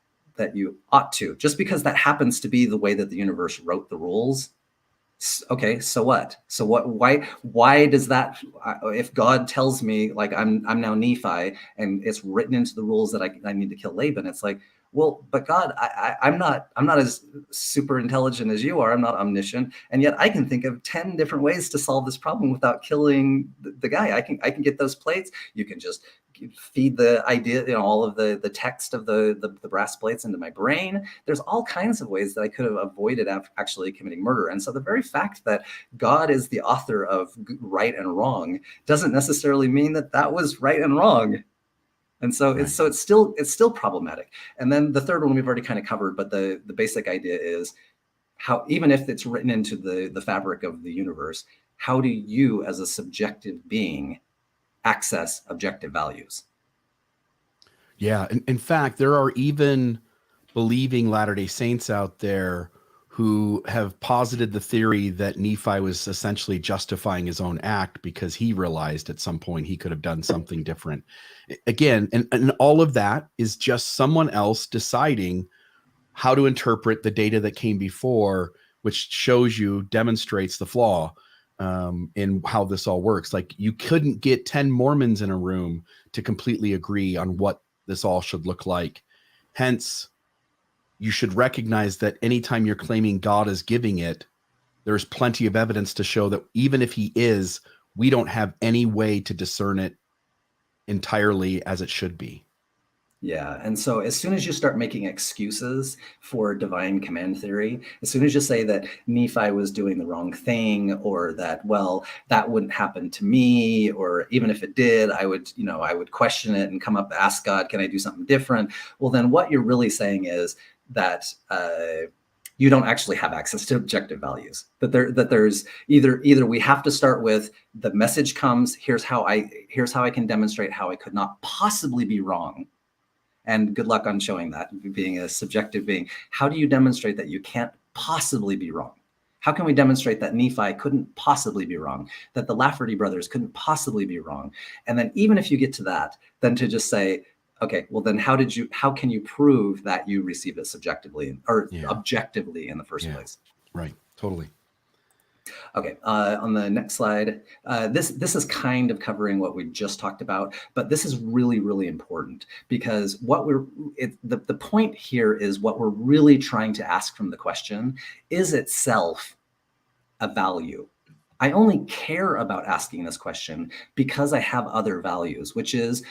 you ought to. Just because that happens to be the way that the universe wrote the rules. Okay, so what? So what? Why does that? If God tells me, like, I'm now Nephi, and it's written into the rules that I need to kill Laban, it's like, well, but God, I'm not as super intelligent as you are. I'm not omniscient, and yet I can think of 10 different ways to solve this problem without killing the guy. I can get those plates. You can just feed the idea, all of the text of the brass plates into my brain. There's all kinds of ways that I could have avoided actually committing murder. And so the very fact that God is the author of right and wrong doesn't necessarily mean that was right and wrong. And so it's still problematic. And then the third one we've already kind of covered, but the basic idea is how, even if it's written into the fabric of the universe, how do you as a subjective being access objective values? Yeah. In fact, there are even believing Latter-day Saints out there who have posited the theory that Nephi was essentially justifying his own act because he realized at some point he could have done something different. Again, and all of that is just someone else deciding how to interpret the data that came before, which demonstrates the flaw in how this all works. Like, you couldn't get 10 Mormons in a room to completely agree on what this all should look like. Hence, you should recognize that anytime you're claiming God is giving it, there's plenty of evidence to show that even if he is, we don't have any way to discern it entirely as it should be. Yeah. And so as soon as you start making excuses for divine command theory, as soon as you say that Nephi was doing the wrong thing, or that, well, that wouldn't happen to me, or even if it did, I would question it and come up, ask God, can I do something different? Well, then what you're really saying is that you don't actually have access to objective values. That there's either we have to start with the message comes, here's how I can demonstrate how I could not possibly be wrong. And good luck on showing that, being a subjective being. How do you demonstrate that you can't possibly be wrong? How can we demonstrate that Nephi couldn't possibly be wrong, that the Lafferty brothers couldn't possibly be wrong? And then even if you get to that, then to just say, okay, well then how can you prove that you received it subjectively or objectively in the first place? Right, totally. Okay, on the next slide, this is kind of covering what we just talked about, but this is really, really important because the point here is what we're really trying to ask from the question is itself a value. I only care about asking this question because I have other values, which is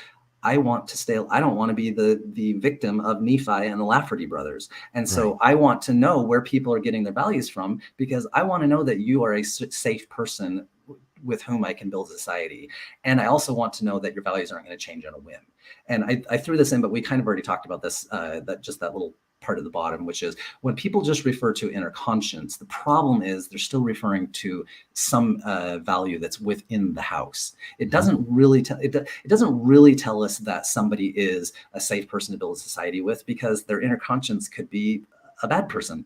I don't want to be the victim of Nephi and the Lafferty brothers. And so Right. I want to know where people are getting their values from because I want to know that you are a safe person with whom I can build a society. And I also want to know that your values aren't going to change on a whim. And I threw this in, but we kind of already talked about this, that little part of the bottom, which is when people just refer to inner conscience, the problem is they're still referring to some value that's within the house. It doesn't really it doesn't really tell us that somebody is a safe person to build a society with, because their inner conscience could be a bad person.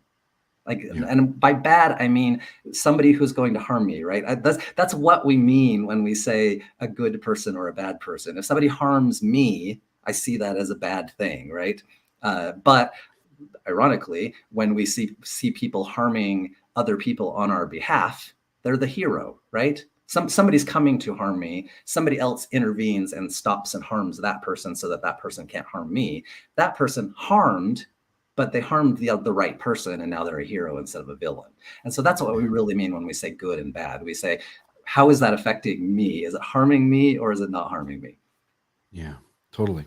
And by bad, I mean somebody who's going to harm me, right? That's what we mean when we say a good person or a bad person. If somebody harms me, I see that as a bad thing, right? But ironically, when we see people harming other people on our behalf, they're the hero, right? Somebody's coming to harm me. Somebody else intervenes and stops and harms that person so that person can't harm me. That person harmed, but they harmed the right person, and now they're a hero instead of a villain. And so that's what we really mean when we say good and bad. We say, how is that affecting me? Is it harming me or is it not harming me? Yeah, totally.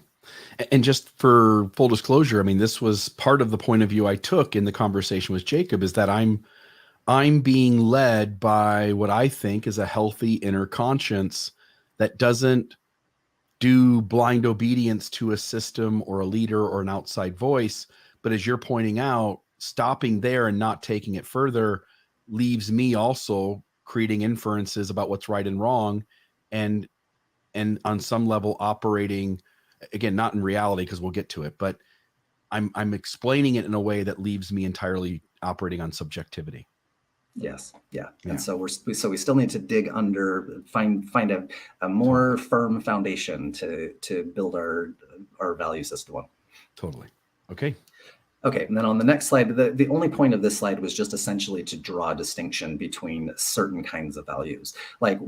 And just for full disclosure, I mean, this was part of the point of view I took in the conversation with Jacob, is that I'm being led by what I think is a healthy inner conscience that doesn't do blind obedience to a system or a leader or an outside voice. But as you're pointing out, stopping there and not taking it further leaves me also creating inferences about what's right and wrong, and on some level operating, again, not in reality, because we'll get to it, but I'm explaining it in a way that leaves me entirely operating on subjectivity. Yes. Yeah. Yeah. And so we still need to dig under, find a more firm foundation to build our value system on. Totally. Okay. Okay, and then on the next slide, the only point of this slide was just essentially to draw a distinction between certain kinds of values. Like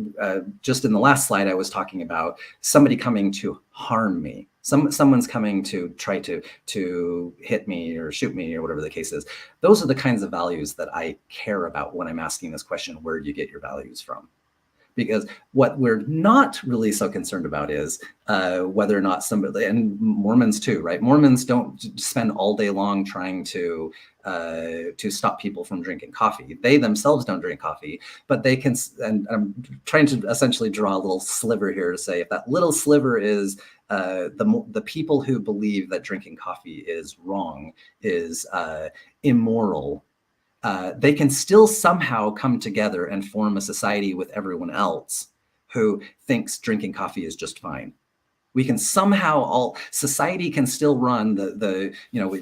just in the last slide, I was talking about somebody coming to harm me. Someone's coming to try to hit me or shoot me or whatever the case is. Those are the kinds of values that I care about when I'm asking this question, where do you get your values from? Because what we're not really so concerned about is whether or not somebody, and Mormons too, right? Mormons don't spend all day long trying to stop people from drinking coffee. They themselves don't drink coffee, but they can, and I'm trying to essentially draw a little sliver here to say if that little sliver is the people who believe that drinking coffee is wrong, is immoral, they can still somehow come together and form a society with everyone else who thinks drinking coffee is just fine. We can somehow society can still run,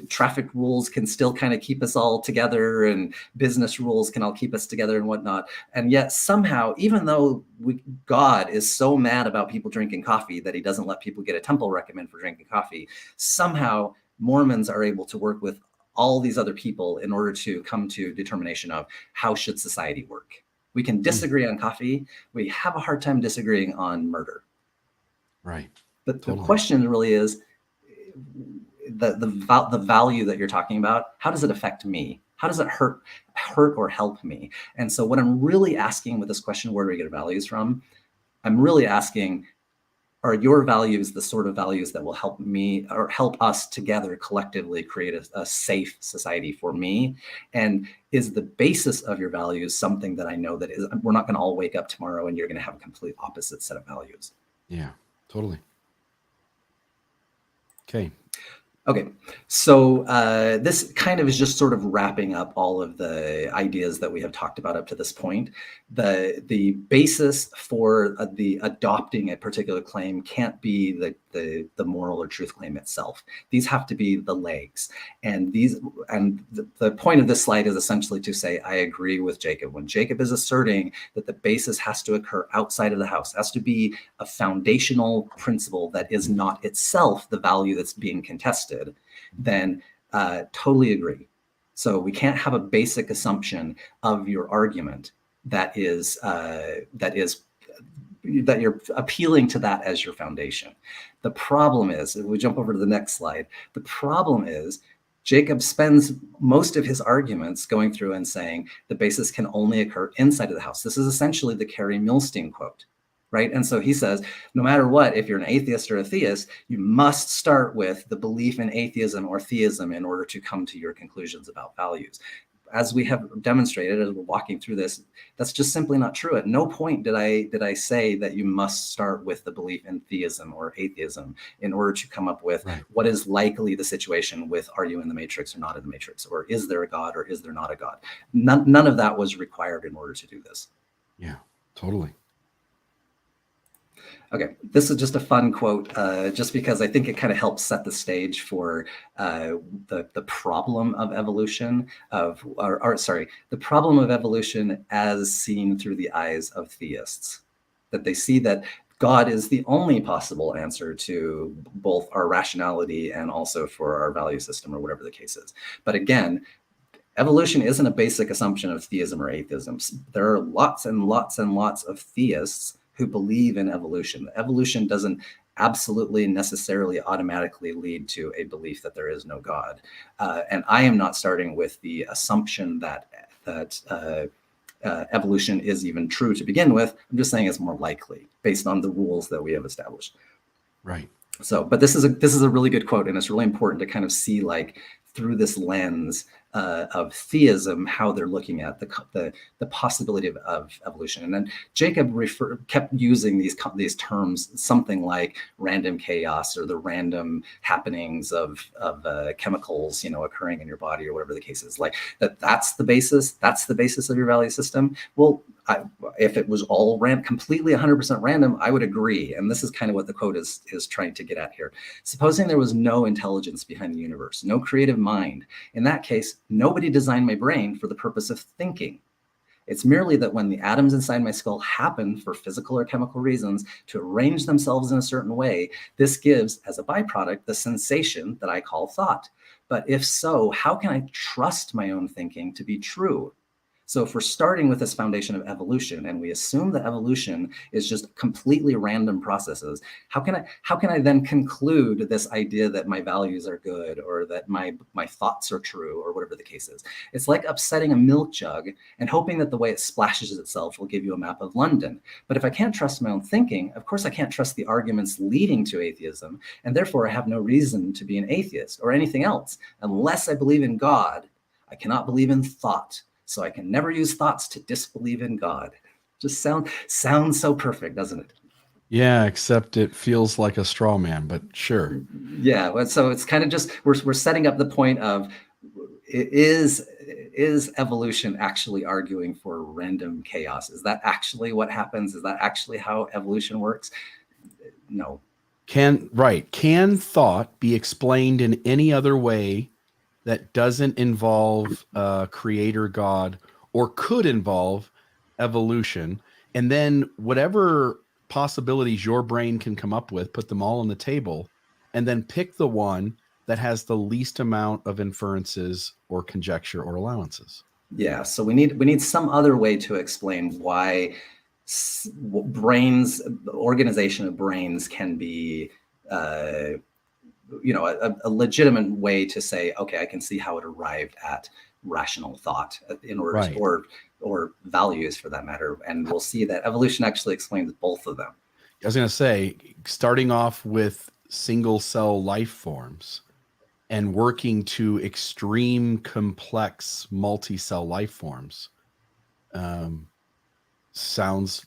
traffic rules can still kind of keep us all together, and business rules can all keep us together and whatnot. And yet somehow, even though God is so mad about people drinking coffee that he doesn't let people get a temple recommend for drinking coffee, somehow Mormons are able to work with all these other people in order to come to determination of how should society work. We can disagree on coffee. We have a hard time disagreeing on murder. Right. But Totally. the question really is the value that you're talking about. How does it affect me? How does it hurt or help me? And so what I'm really asking with this question, where do we get values from? I'm really asking, are your values the sort of values that will help me or help us together collectively create a safe society for me? And is the basis of your values something that I know that is, we're not going to all wake up tomorrow and you're going to have a complete opposite set of values? Yeah, totally. Okay. Okay, so this kind of is just sort of wrapping up all of the ideas that we have talked about up to this point. The basis for the adopting a particular claim can't be the moral or truth claim itself. These have to be the legs. And the point of this slide is essentially to say, I agree with Jacob. When Jacob is asserting that the basis has to occur outside of the house, has to be a foundational principle that is not itself the value that's being contested, then totally agree. So we can't have a basic assumption of your argument that you're appealing to that as your foundation. The problem is, if we jump over to the next slide, the problem is Jacob spends most of his arguments going through and saying the basis can only occur inside of the house. This is essentially the Carrie Milstein quote, right? And so he says, no matter what, if you're an atheist or a theist, you must start with the belief in atheism or theism in order to come to your conclusions about values. As we have demonstrated as we're walking through this, that's just simply not true. At no point did I say that you must start with the belief in theism or atheism in order to come up with what is likely the situation with, are you in the matrix or not in the matrix, or is there a God or is there not a God? None of that was required in order to do this. Yeah, totally. Okay, this is just a fun quote, just because I think it kind of helps set the stage for the problem of evolution, the problem of evolution as seen through the eyes of theists. That they see that God is the only possible answer to both our rationality and also for our value system, or whatever the case is. But again, evolution isn't a basic assumption of theism or atheism. There are lots and lots and lots of theists who believe in evolution. Evolution doesn't absolutely necessarily automatically lead to a belief that there is no God. And I am not starting with the assumption that evolution is even true to begin with. I'm just saying it's more likely based on the rules that we have established. Right. So, but this is a really good quote, and it's really important to kind of see, like, through this lens of theism, how they're looking at the possibility of evolution. And then Jacob kept using these terms, something like random chaos or the random happenings of chemicals, occurring in your body, or whatever the case is. Like that's the basis of your value system. Well, if it was all completely 100% random, I would agree. And this is kind of what the quote is trying to get at here. Supposing there was no intelligence behind the universe, no creative mind, in that case, nobody designed my brain for the purpose of thinking. It's merely that when the atoms inside my skull happen for physical or chemical reasons to arrange themselves in a certain way, this gives, as a byproduct, the sensation that I call thought. But if so, how can I trust my own thinking to be true? So if we're starting with this foundation of evolution, and we assume that evolution is just completely random processes, how can I then conclude this idea that my values are good, or that my thoughts are true, or whatever the case is? It's like upsetting a milk jug and hoping that the way it splashes itself will give you a map of London. But if I can't trust my own thinking, of course I can't trust the arguments leading to atheism, and therefore I have no reason to be an atheist or anything else. Unless I believe in God, I cannot believe in thought. So I can never use thoughts to disbelieve in God. Just sounds so perfect, doesn't it? Yeah, except it feels like a straw man, but sure. Yeah, so it's kind of just, we're setting up the point of, is evolution actually arguing for random chaos? Is that actually what happens? Is that actually how evolution works? No. Can thought be explained in any other way that doesn't involve creator God, or could involve evolution? And then whatever possibilities your brain can come up with, put them all on the table, and then pick the one that has the least amount of inferences or conjecture or allowances. Yeah, so we need some other way to explain why brains, the organization of brains, can be a legitimate way to say, okay, I can see how it arrived at rational thought in order to, or values for that matter. And we'll see that evolution actually explains both of them. I was going to say, starting off with single cell life forms and working to extreme complex multi-cell life forms sounds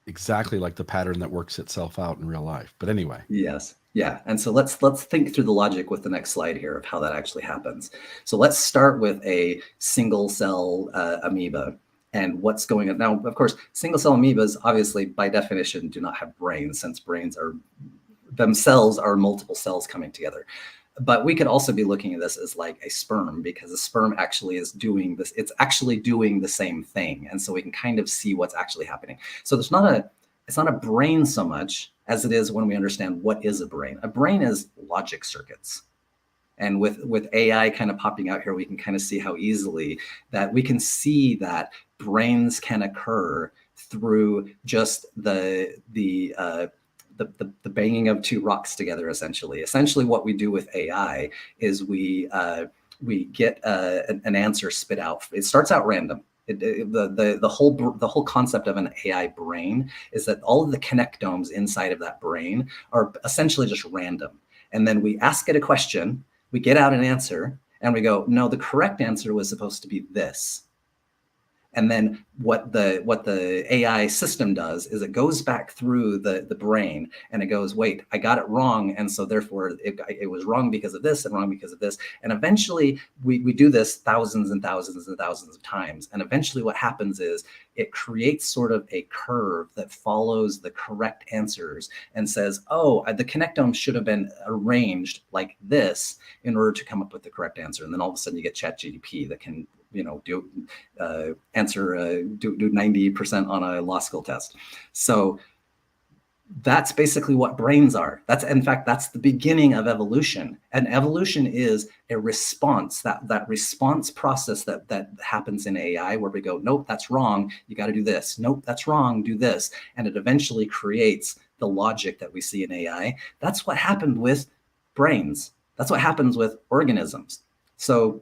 exactly like the pattern that works itself out in real life. But anyway. Yes. Yeah. And so let's think through the logic with the next slide here of how that actually happens. So let's start with a single cell amoeba and what's going on. Now, of course, single cell amoebas obviously by definition do not have brains, since brains are themselves are multiple cells coming together. But we could also be looking at this as like a sperm, because a sperm actually is doing this. It's actually doing the same thing. And so we can kind of see what's actually happening. So it's not a brain so much as it is when we understand what is a brain. A brain is logic circuits. And with AI kind of popping out here, we can kind of see how easily that we can see that brains can occur through just the banging of two rocks together. Essentially what we do with AI is we get an answer spit out. It starts out random. The whole concept of an AI brain is that all of the connectomes inside of that brain are essentially just random. And then we ask it a question, we get out an answer, and we go, no, the correct answer was supposed to be this. And then what the AI system does is it goes back through the brain and it goes, wait, I got it wrong. And so therefore it was wrong because of this and wrong because of this. And eventually we do this thousands and thousands and thousands of times. And eventually what happens is it creates sort of a curve that follows the correct answers and says, oh, the connectome should have been arranged like this in order to come up with the correct answer. And then all of a sudden you get ChatGPT that can do 90% on a law school test. So that's basically what brains are. In fact, that's the beginning of evolution. And evolution is a response, that response process that happens in AI where we go, nope, that's wrong. You got to do this. Nope, that's wrong. Do this. And it eventually creates the logic that we see in AI. That's what happened with brains. That's what happens with organisms. So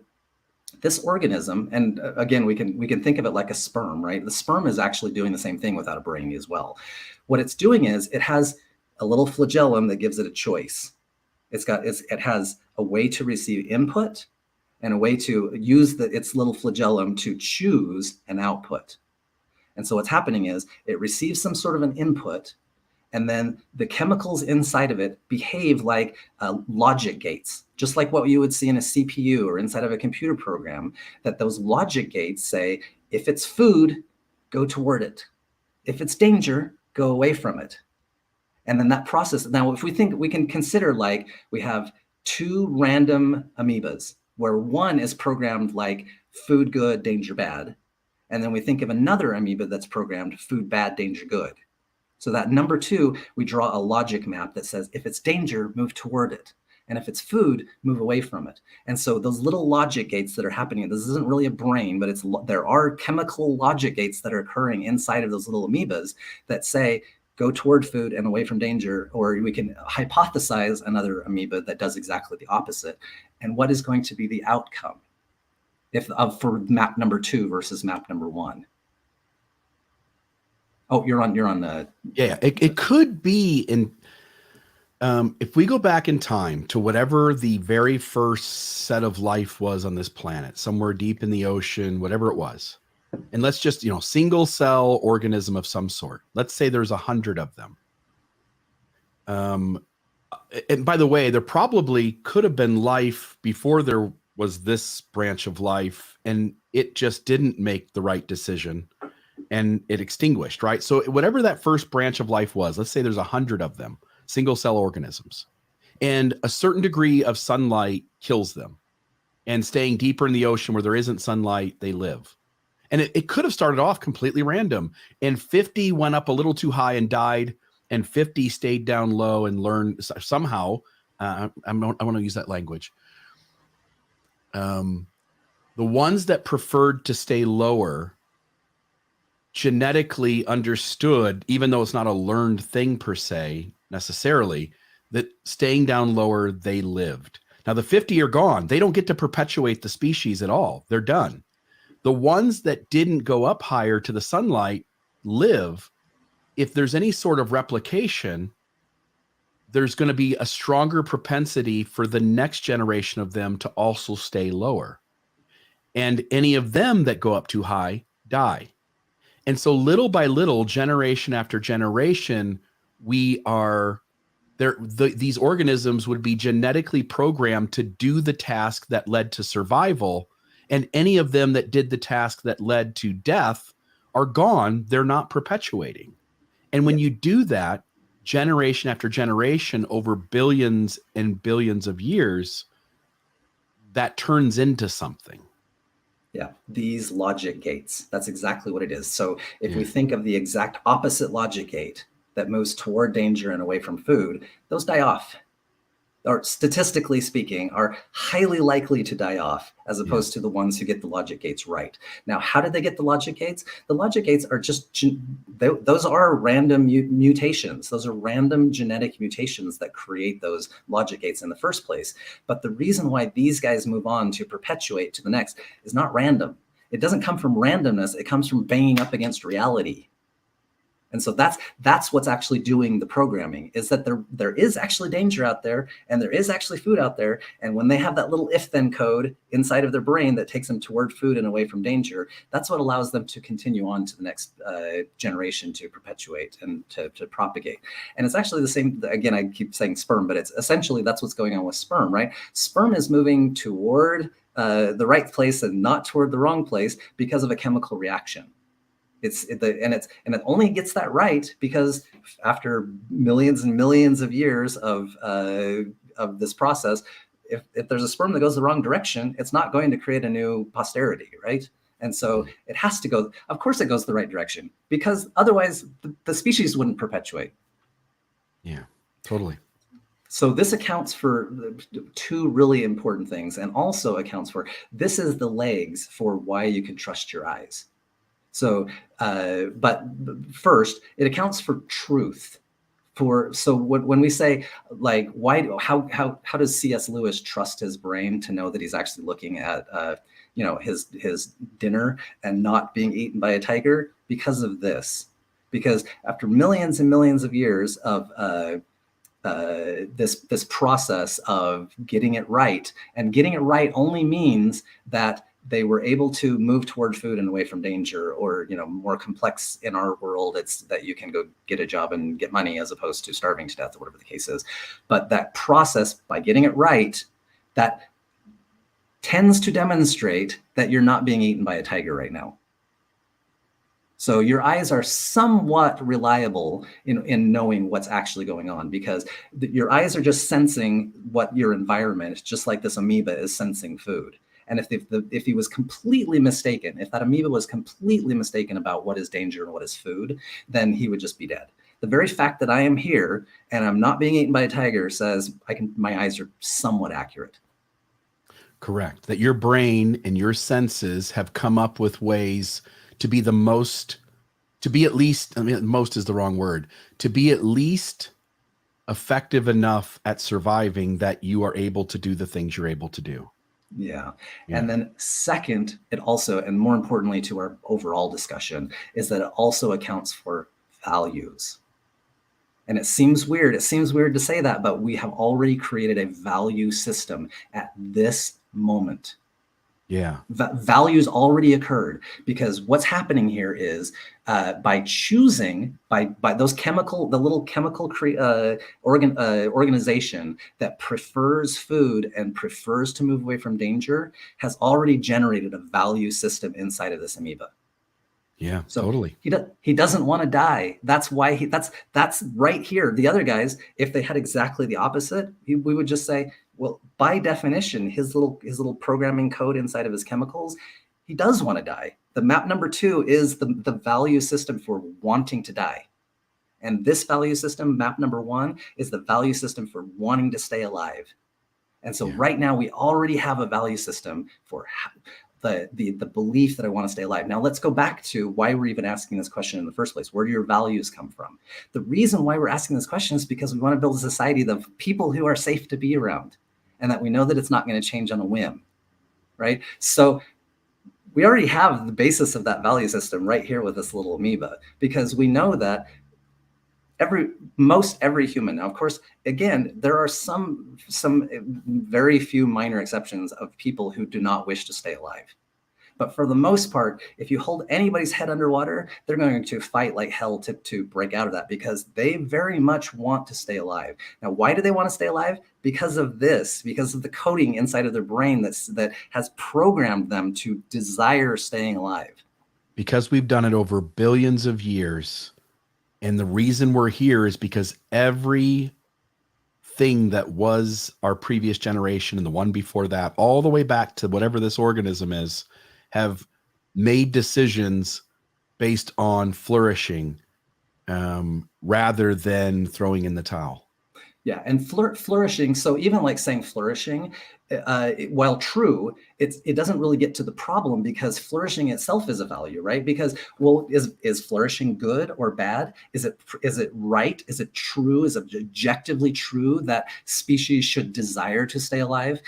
this organism, and again, we can think of it like a sperm, right? The sperm is actually doing the same thing without a brain as well. What it's doing is it has a little flagellum that gives it a choice. It has a way to receive input and a way to use its little flagellum to choose an output. And so what's happening is it receives some sort of an input, and then the chemicals inside of it behave like logic gates, just like what you would see in a CPU or inside of a computer program, that those logic gates say, if it's food, go toward it. If it's danger, go away from it. And then that process, now if we think, we can consider like we have two random amoebas where one is programmed like food good, danger bad. And then we think of another amoeba that's programmed food bad, danger good. So that number two, we draw a logic map that says, if it's danger, move toward it. And if it's food, move away from it. And so those little logic gates that are happening, this isn't really a brain, but there are chemical logic gates that are occurring inside of those little amoebas that say, go toward food and away from danger. Or we can hypothesize another amoeba that does exactly the opposite. And what is going to be the outcome for map number 2 versus map number 1? Oh, you're on the. Yeah, it could be in, if we go back in time to whatever the very first set of life was on this planet, somewhere deep in the ocean, whatever it was, and let's just, single cell organism of some sort. Let's say there's 100 of them. And by the way, there probably could have been life before there was this branch of life, and it just didn't make the right decision. And it extinguished, right? So whatever that first branch of life was, let's say there's 100 of them, single cell organisms, and a certain degree of sunlight kills them. And staying deeper in the ocean where there isn't sunlight, they live. And it could have started off completely random. And 50 went up a little too high and died, and 50 stayed down low and learned somehow. I want to use that language. The ones that preferred to stay lower genetically understood, even though it's not a learned thing per se necessarily, that staying down lower, they lived. Now the 50 are gone. They don't get to perpetuate the species at all. They're done. The ones that didn't go up higher to the sunlight live. If there's any sort of replication, there's going to be a stronger propensity for the next generation of them to also stay lower. And any of them that go up too high die. And so little by little, generation after generation, these organisms would be genetically programmed to do the task that led to survival. And any of them that did the task that led to death are gone. They're not perpetuating. And when you do that, generation after generation over billions and billions of years, that turns into something. Yeah, these logic gates. That's exactly what it is. So if we think of the exact opposite logic gate that moves toward danger and away from food, those die off. or statistically speaking, are highly likely to die off, as opposed to the ones who get the logic gates right. Now, how did they get the logic gates? The logic gates are just, those are random mutations. Those are random genetic mutations that create those logic gates in the first place. But the reason why these guys move on to perpetuate to the next is not random. It doesn't come from randomness. It comes from banging up against reality. And so that's what's actually doing the programming, is that there is actually danger out there, and there is actually food out there. And when they have that little if-then code inside of their brain that takes them toward food and away from danger, that's what allows them to continue on to the next generation, to perpetuate and to propagate. And it's actually the same, again, I keep saying sperm, but it's essentially that's what's going on with sperm, right? Sperm is moving toward the right place and not toward the wrong place because of a chemical reaction. It only gets that right because after millions and millions of years of this process, if there's a sperm that goes the wrong direction, it's not going to create a new posterity, right? And so it has to go, of course it goes the right direction, because otherwise the species wouldn't perpetuate. Yeah, totally. So this accounts for two really important things, and also accounts for, this is the legs for why you can trust your eyes. So, but first, it accounts for truth. So when we say, like, how does C.S. Lewis trust his brain to know that he's actually looking at, his dinner and not being eaten by a tiger? Because of this. Because after millions and millions of years of this process of getting it right, and getting it right only means that they were able to move toward food and away from danger, or, more complex in our world, it's that you can go get a job and get money as opposed to starving to death, or whatever the case is. But that process, by getting it right, that tends to demonstrate that you're not being eaten by a tiger right now. So your eyes are somewhat reliable in knowing what's actually going on, because your eyes are just sensing what your environment, just like this amoeba is sensing food. And if he was completely mistaken, if that amoeba was completely mistaken about what is danger and what is food, then he would just be dead. The very fact that I am here and I'm not being eaten by a tiger says my eyes are somewhat accurate. Correct. That your brain and your senses have come up with ways to be most is the wrong word, to be at least effective enough at surviving that you are able to do the things you're able to do. Yeah. And then second, it also, and more importantly to our overall discussion, is that it also accounts for values. And it seems weird to say that, but we have already created a value system at this moment. Yeah. Values already occurred, because what's happening here is by choosing by those the little chemical organization that prefers food and prefers to move away from danger has already generated a value system inside of this amoeba. Yeah, so totally. He doesn't want to die. That's why that's right here. The other guys, if they had exactly the opposite, we would just say, well, by definition, his little programming code inside of his chemicals, he does want to die. The map number 2 is the value system for wanting to die. And this value system, map number 1, is the value system for wanting to stay alive. And so right now we already have a value system for the belief that I want to stay alive. Now let's go back to why we're even asking this question in the first place. Where do your values come from? The reason why we're asking this question is because we want to build a society of people who are safe to be around, and that we know that it's not going to change on a whim, right? So we already have the basis of that value system right here with this little amoeba, because we know that most every human, now of course, again, there are some very few minor exceptions of people who do not wish to stay alive. But for the most part, if you hold anybody's head underwater, they're going to fight like hell to break out of that, because they very much want to stay alive. Now, why do they want to stay alive? Because of this, because of the coding inside of their brain that has programmed them to desire staying alive. Because we've done it over billions of years. And the reason we're here is because every thing that was our previous generation and the one before that, all the way back to whatever this organism is, have made decisions based on flourishing rather than throwing in the towel. Yeah, and flourishing. So even like saying flourishing, while true, it doesn't really get to the problem, because flourishing itself is a value, right? Because, well, is flourishing good or bad? Is it right? Is it true? Is it objectively true that species should desire to stay alive?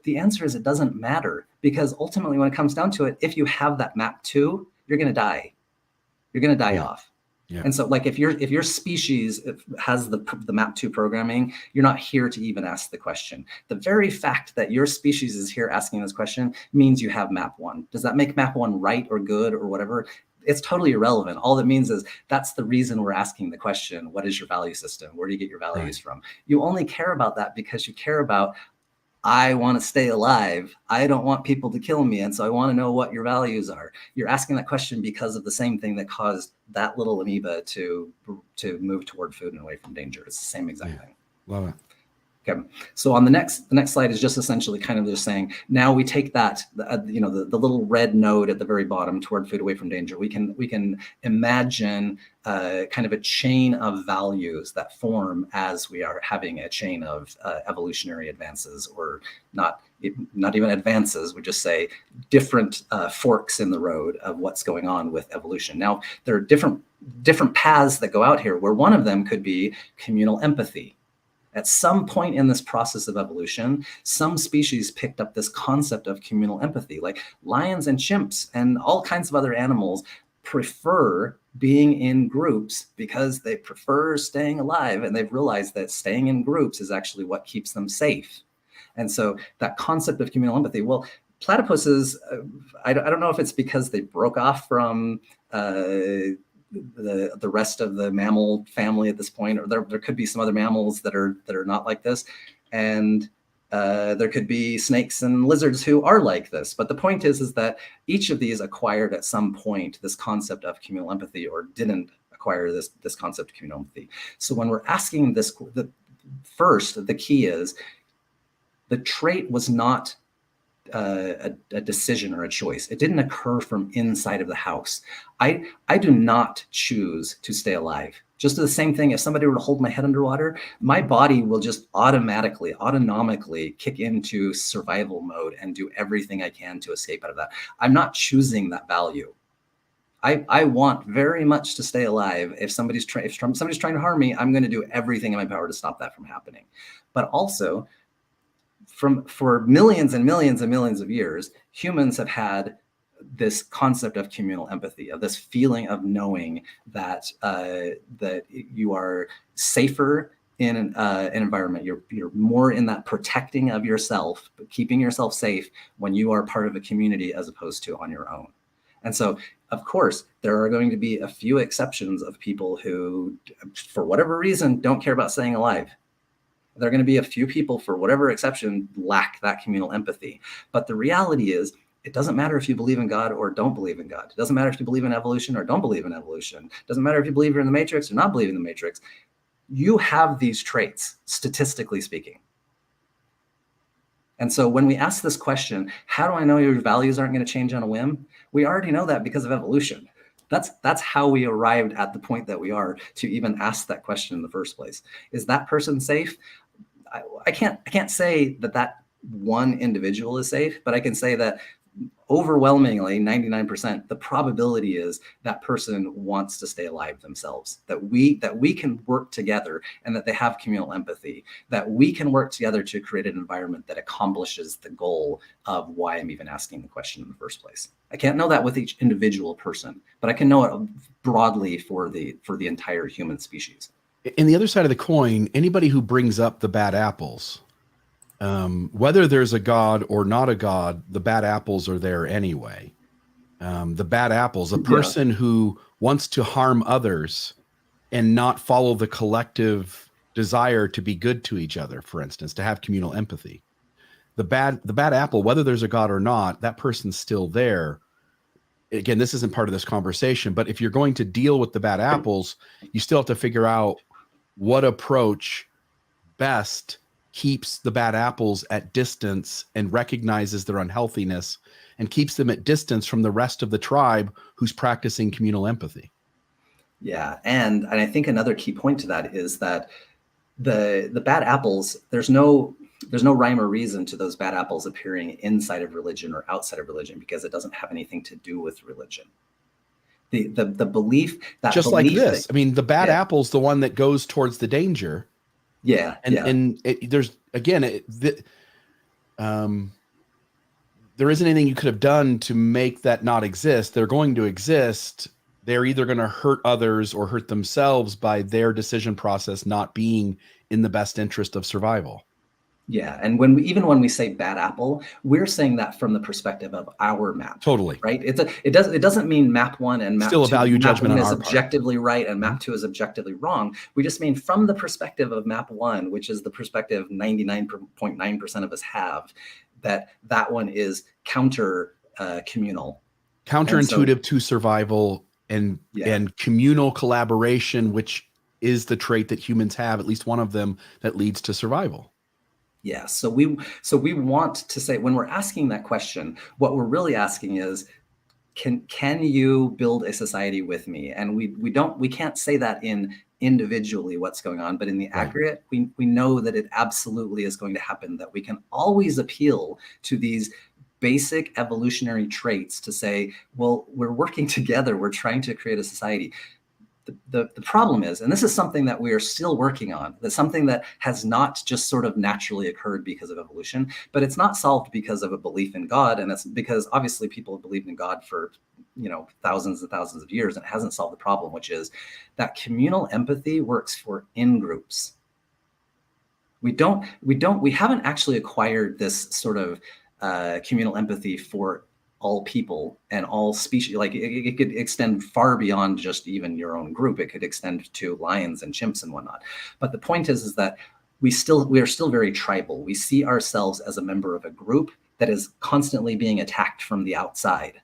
The answer is it doesn't matter, because ultimately, when it comes down to it, if you have that map 2, you're going to die. You're going to die off. Yeah. And so, like, if your species has the map 2 programming, you're not here to even ask the question. The very fact that your species is here asking this question means you have map 1. Does that make map 1 right or good or whatever? It's totally irrelevant. All that means is that's the reason we're asking the question, what is your value system? Where do you get your values from? You only care about that because you care about, I want to stay alive. I don't want people to kill me. And so I want to know what your values are. You're asking that question because of the same thing that caused that little amoeba to move toward food and away from danger. It's the same exact thing. Love it. Okay, so on the next slide is just essentially kind of just saying, now we take that, the little red node at the very bottom toward food away from danger. We can imagine kind of a chain of values that form as we are having a chain of evolutionary advances, or not even advances. We just say different forks in the road of what's going on with evolution. Now, there are different paths that go out here, where one of them could be communal empathy. At some point in this process of evolution, some species picked up this concept of communal empathy, like lions and chimps and all kinds of other animals prefer being in groups because they prefer staying alive, and they've realized that staying in groups is actually what keeps them safe. And so that concept of communal empathy, well, platypuses, I don't know if it's because they broke off from the rest of the mammal family at this point, or there could be some other mammals that are not like this, and there could be snakes and lizards who are like this. But the point is that each of these acquired at some point this concept of communal empathy, or didn't acquire this concept of communal empathy. So when we're asking this, the key is the trait was not a decision or a choice. It didn't occur from inside of the house. I do not choose to stay alive. Just the same thing, if somebody were to hold my head underwater, my body will just autonomically kick into survival mode and do everything I can to escape out of that. I'm not choosing that value. I want very much to stay alive. If somebody's trying to harm me, I'm going to do everything in my power to stop that from happening. But also, for millions and millions and millions of years, humans have had this concept of communal empathy, of this feeling of knowing that that you are safer in an environment. You're more in that protecting of yourself, but keeping yourself safe when you are part of a community as opposed to on your own. And so, of course, there are going to be a few exceptions of people who, for whatever reason, don't care about staying alive. There are going to be a few people, for whatever exception, lack that communal empathy. But the reality is, it doesn't matter if you believe in God or don't believe in God. It doesn't matter if you believe in evolution or don't believe in evolution. It doesn't matter if you believe you're in the Matrix or not believe in the Matrix. You have these traits, statistically speaking. And so when we ask this question, how do I know your values aren't going to change on a whim? We already know that because of evolution. That's how we arrived at the point that we are to even ask that question in the first place. Is that person safe? I can't say that one individual is safe, but I can say that overwhelmingly 99%, the probability is that person wants to stay alive themselves, that we can work together, and that they have communal empathy, that we can work together to create an environment that accomplishes the goal of why I'm even asking the question in the first place. I can't know that with each individual person, but I can know it broadly for the entire human species. In the other side of the coin, anybody who brings up the bad apples, whether there's a God or not a God, the bad apples are there anyway. The bad apples, a person who wants to harm others and not follow the collective desire to be good to each other, for instance, to have communal empathy. The bad apple, whether there's a God or not, that person's still there. Again, this isn't part of this conversation, but if you're going to deal with the bad apples, you still have to figure out what approach best keeps the bad apples at distance and recognizes their unhealthiness and keeps them at distance from the rest of the tribe who's practicing communal empathy. Yeah, and I think another key point to that is that the bad apples, there's no rhyme or reason to those bad apples appearing inside of religion or outside of religion, because it doesn't have anything to do with religion. The belief that Just like this. I mean, the bad Yeah. apple's the one that goes towards the danger. Yeah. And there's, again, there isn't anything you could have done to make that not exist. They're going to exist. They're either going to hurt others or hurt themselves by their decision process not being in the best interest of survival. Yeah, and even when we say bad apple, we're saying that from the perspective of our map. Totally. Right? It doesn't mean map 1 and map 2 Still a value judgment on is our part. objectively right and map 2 is objectively wrong. We just mean from the perspective of map 1, which is the perspective 99.9% of us have, that one is counter communal. Counterintuitive to survival and communal collaboration, which is the trait that humans have, at least one of them, that leads to survival. Yeah, so we want to say, when we're asking that question, what we're really asking is, can you build a society with me? And we can't say that in individually what's going on, but in the aggregate, we know that it absolutely is going to happen, that we can always appeal to these basic evolutionary traits to say, well, we're working together, we're trying to create a society. The problem is, and this is something that we are still working on, that's something that has not just sort of naturally occurred because of evolution, but it's not solved because of a belief in God. And it's because obviously people have believed in God for, thousands and thousands of years, and it hasn't solved the problem, which is that communal empathy works for in-groups. We haven't actually acquired this sort of communal empathy for all people and all species. Like it could extend far beyond just even your own group. It could extend to lions and chimps and whatnot. But the point is that we are still very tribal. We see ourselves as a member of a group that is constantly being attacked from the outside.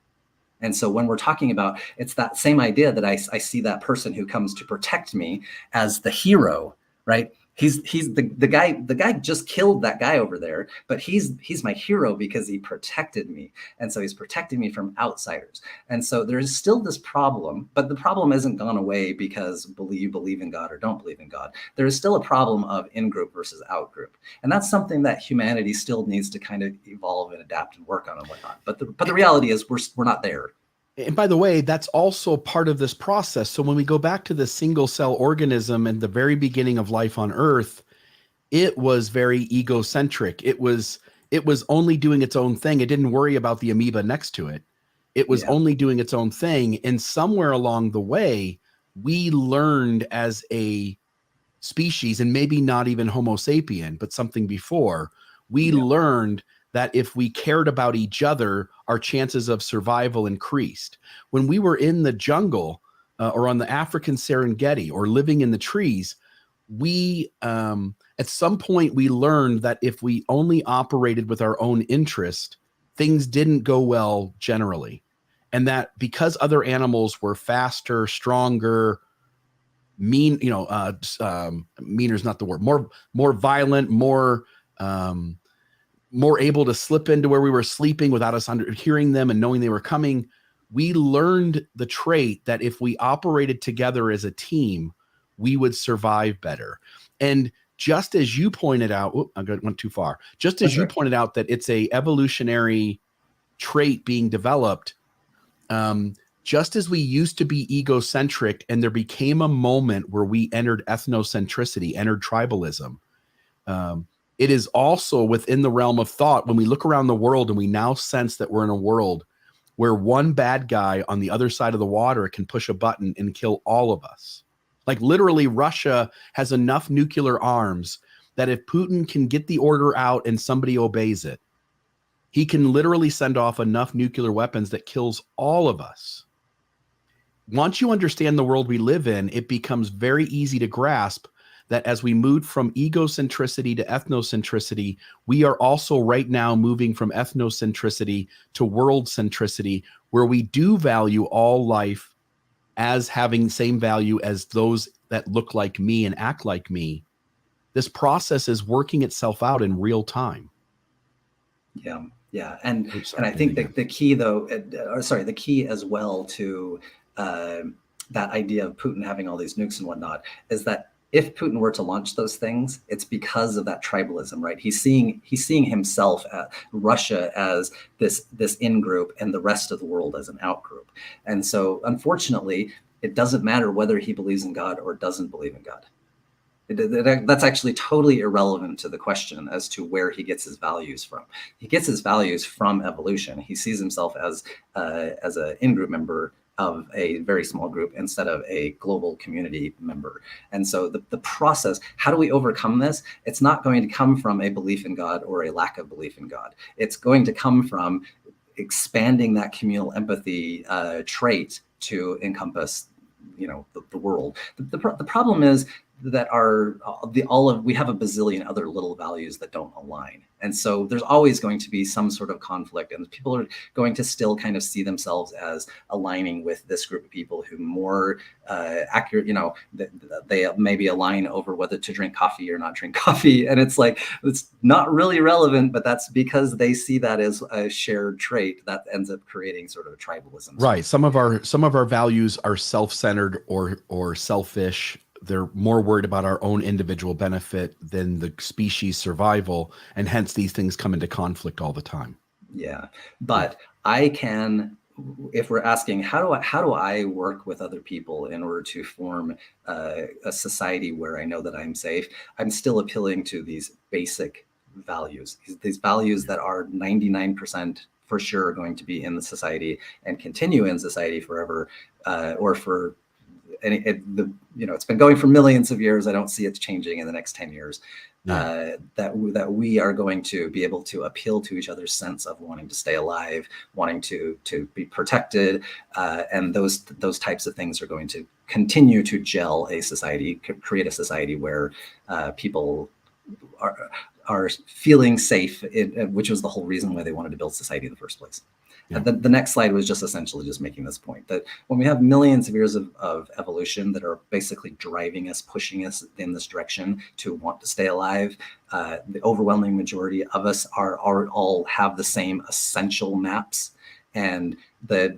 And so when we're talking about, it's that same idea that I see that person who comes to protect me as the hero, right? He's the guy just killed that guy over there, but he's my hero because he protected me. And so he's protecting me from outsiders. And so there's still this problem, but the problem isn't gone away because you believe in God or don't believe in God. There is still a problem of in-group versus out-group. And that's something that humanity still needs to kind of evolve and adapt and work on and whatnot. But the reality is we're not there. And by the way, that's also part of this process. So when we go back to the single cell organism and the very beginning of life on Earth, it was very egocentric. It was only doing its own thing. It didn't worry about the amoeba next to it. It was only doing its own thing. And somewhere along the way, we learned as a species, and maybe not even Homo sapien, but something before, we learned that if we cared about each other, our chances of survival increased. When we were in the jungle or on the African Serengeti or living in the trees, we, at some point we learned that if we only operated with our own interest, things didn't go well generally. And that because other animals were faster, stronger, meaner is not the word, more violent, more able to slip into where we were sleeping without us hearing them and knowing they were coming, we learned the trait that if we operated together as a team, we would survive better. And just as you pointed out, I went too far. Just as you pointed out that it's a evolutionary trait being developed, just as we used to be egocentric and there became a moment where we entered ethnocentricity, entered tribalism, it is also within the realm of thought when we look around the world and we now sense that we're in a world where one bad guy on the other side of the water can push a button and kill all of us. Like literally Russia has enough nuclear arms that if Putin can get the order out and somebody obeys it, he can literally send off enough nuclear weapons that kills all of us. Once you understand the world we live in, it becomes very easy to grasp that as we move from egocentricity to ethnocentricity, we are also right now moving from ethnocentricity to world centricity, where we do value all life as having same value as those that look like me and act like me. This process is working itself out in real time. Yeah. And I think that the key though, the key as well to that idea of Putin having all these nukes and whatnot is that if Putin were to launch those things, it's because of that tribalism, right? He's seeing himself, Russia as this in group and the rest of the world as an out group. And so, unfortunately, it doesn't matter whether he believes in God or doesn't believe in God. That's actually totally irrelevant to the question as to where he gets his values from. He gets his values from evolution. He sees himself as an in-group member of a very small group instead of a global community member. And so the process, how do we overcome this? It's not going to come from a belief in God or a lack of belief in God. It's going to come from expanding that communal empathy trait to encompass, the world. The problem is that we have a bazillion other little values that don't align. And so there's always going to be some sort of conflict, and people are going to still kind of see themselves as aligning with this group of people who more accurate, they maybe align over whether to drink coffee or not drink coffee. And it's like, it's not really relevant, but that's because they see that as a shared trait that ends up creating sort of a tribalism. Right. Some of our values are self-centered or selfish. They're more worried about our own individual benefit than the species survival, and hence these things come into conflict all the time. Yeah, but I can, if we're asking how do I work with other people in order to form a society where I know that I'm safe, I'm still appealing to these basic values, these values that are 99% for sure going to be in the society and continue in society forever, or for. And it's been going for millions of years. I don't see it changing in the next 10 years. Yeah. That we are going to be able to appeal to each other's sense of wanting to stay alive, wanting to be protected, and those types of things are going to continue to gel a society, create a society where people are feeling safe, which was the whole reason why they wanted to build society in the first place. Yeah. The next slide was just essentially just making this point that when we have millions of years of evolution that are basically driving us, pushing us in this direction to want to stay alive, the overwhelming majority of us are all have the same essential maps. And the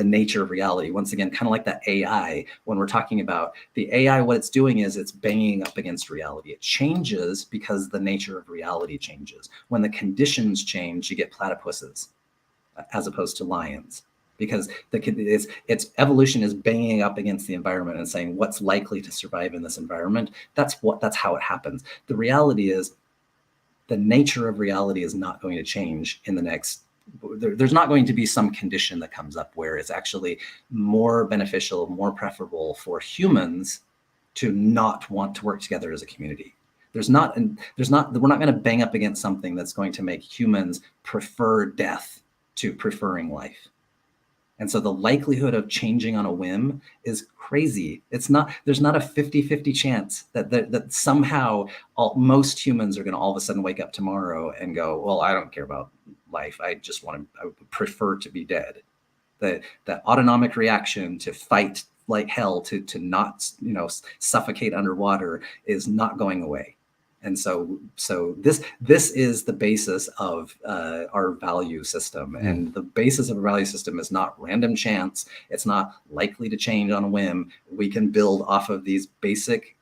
nature of reality, once again, kind of like that AI, when we're talking about the AI, what it's doing is it's banging up against reality. It changes because the nature of reality changes. When the conditions change, you get platypuses as opposed to lions, because its evolution is banging up against the environment and saying what's likely to survive in this environment. That's how it happens. The reality is the nature of reality is not going to change in the next. There's not going to be some condition that comes up where it's actually more beneficial, more preferable for humans to not want to work together as a community. We're not going to bang up against something that's going to make humans prefer death to preferring life. And so the likelihood of changing on a whim is crazy. There's not a 50-50 chance that somehow most humans are going to all of a sudden wake up tomorrow and go, well, I don't care about life. I would prefer to be dead. That autonomic reaction to fight like hell to not, suffocate underwater is not going away. And so this is the basis of our value system. And the basis of a value system is not random chance. It's not likely to change on a whim. We can build off of these basic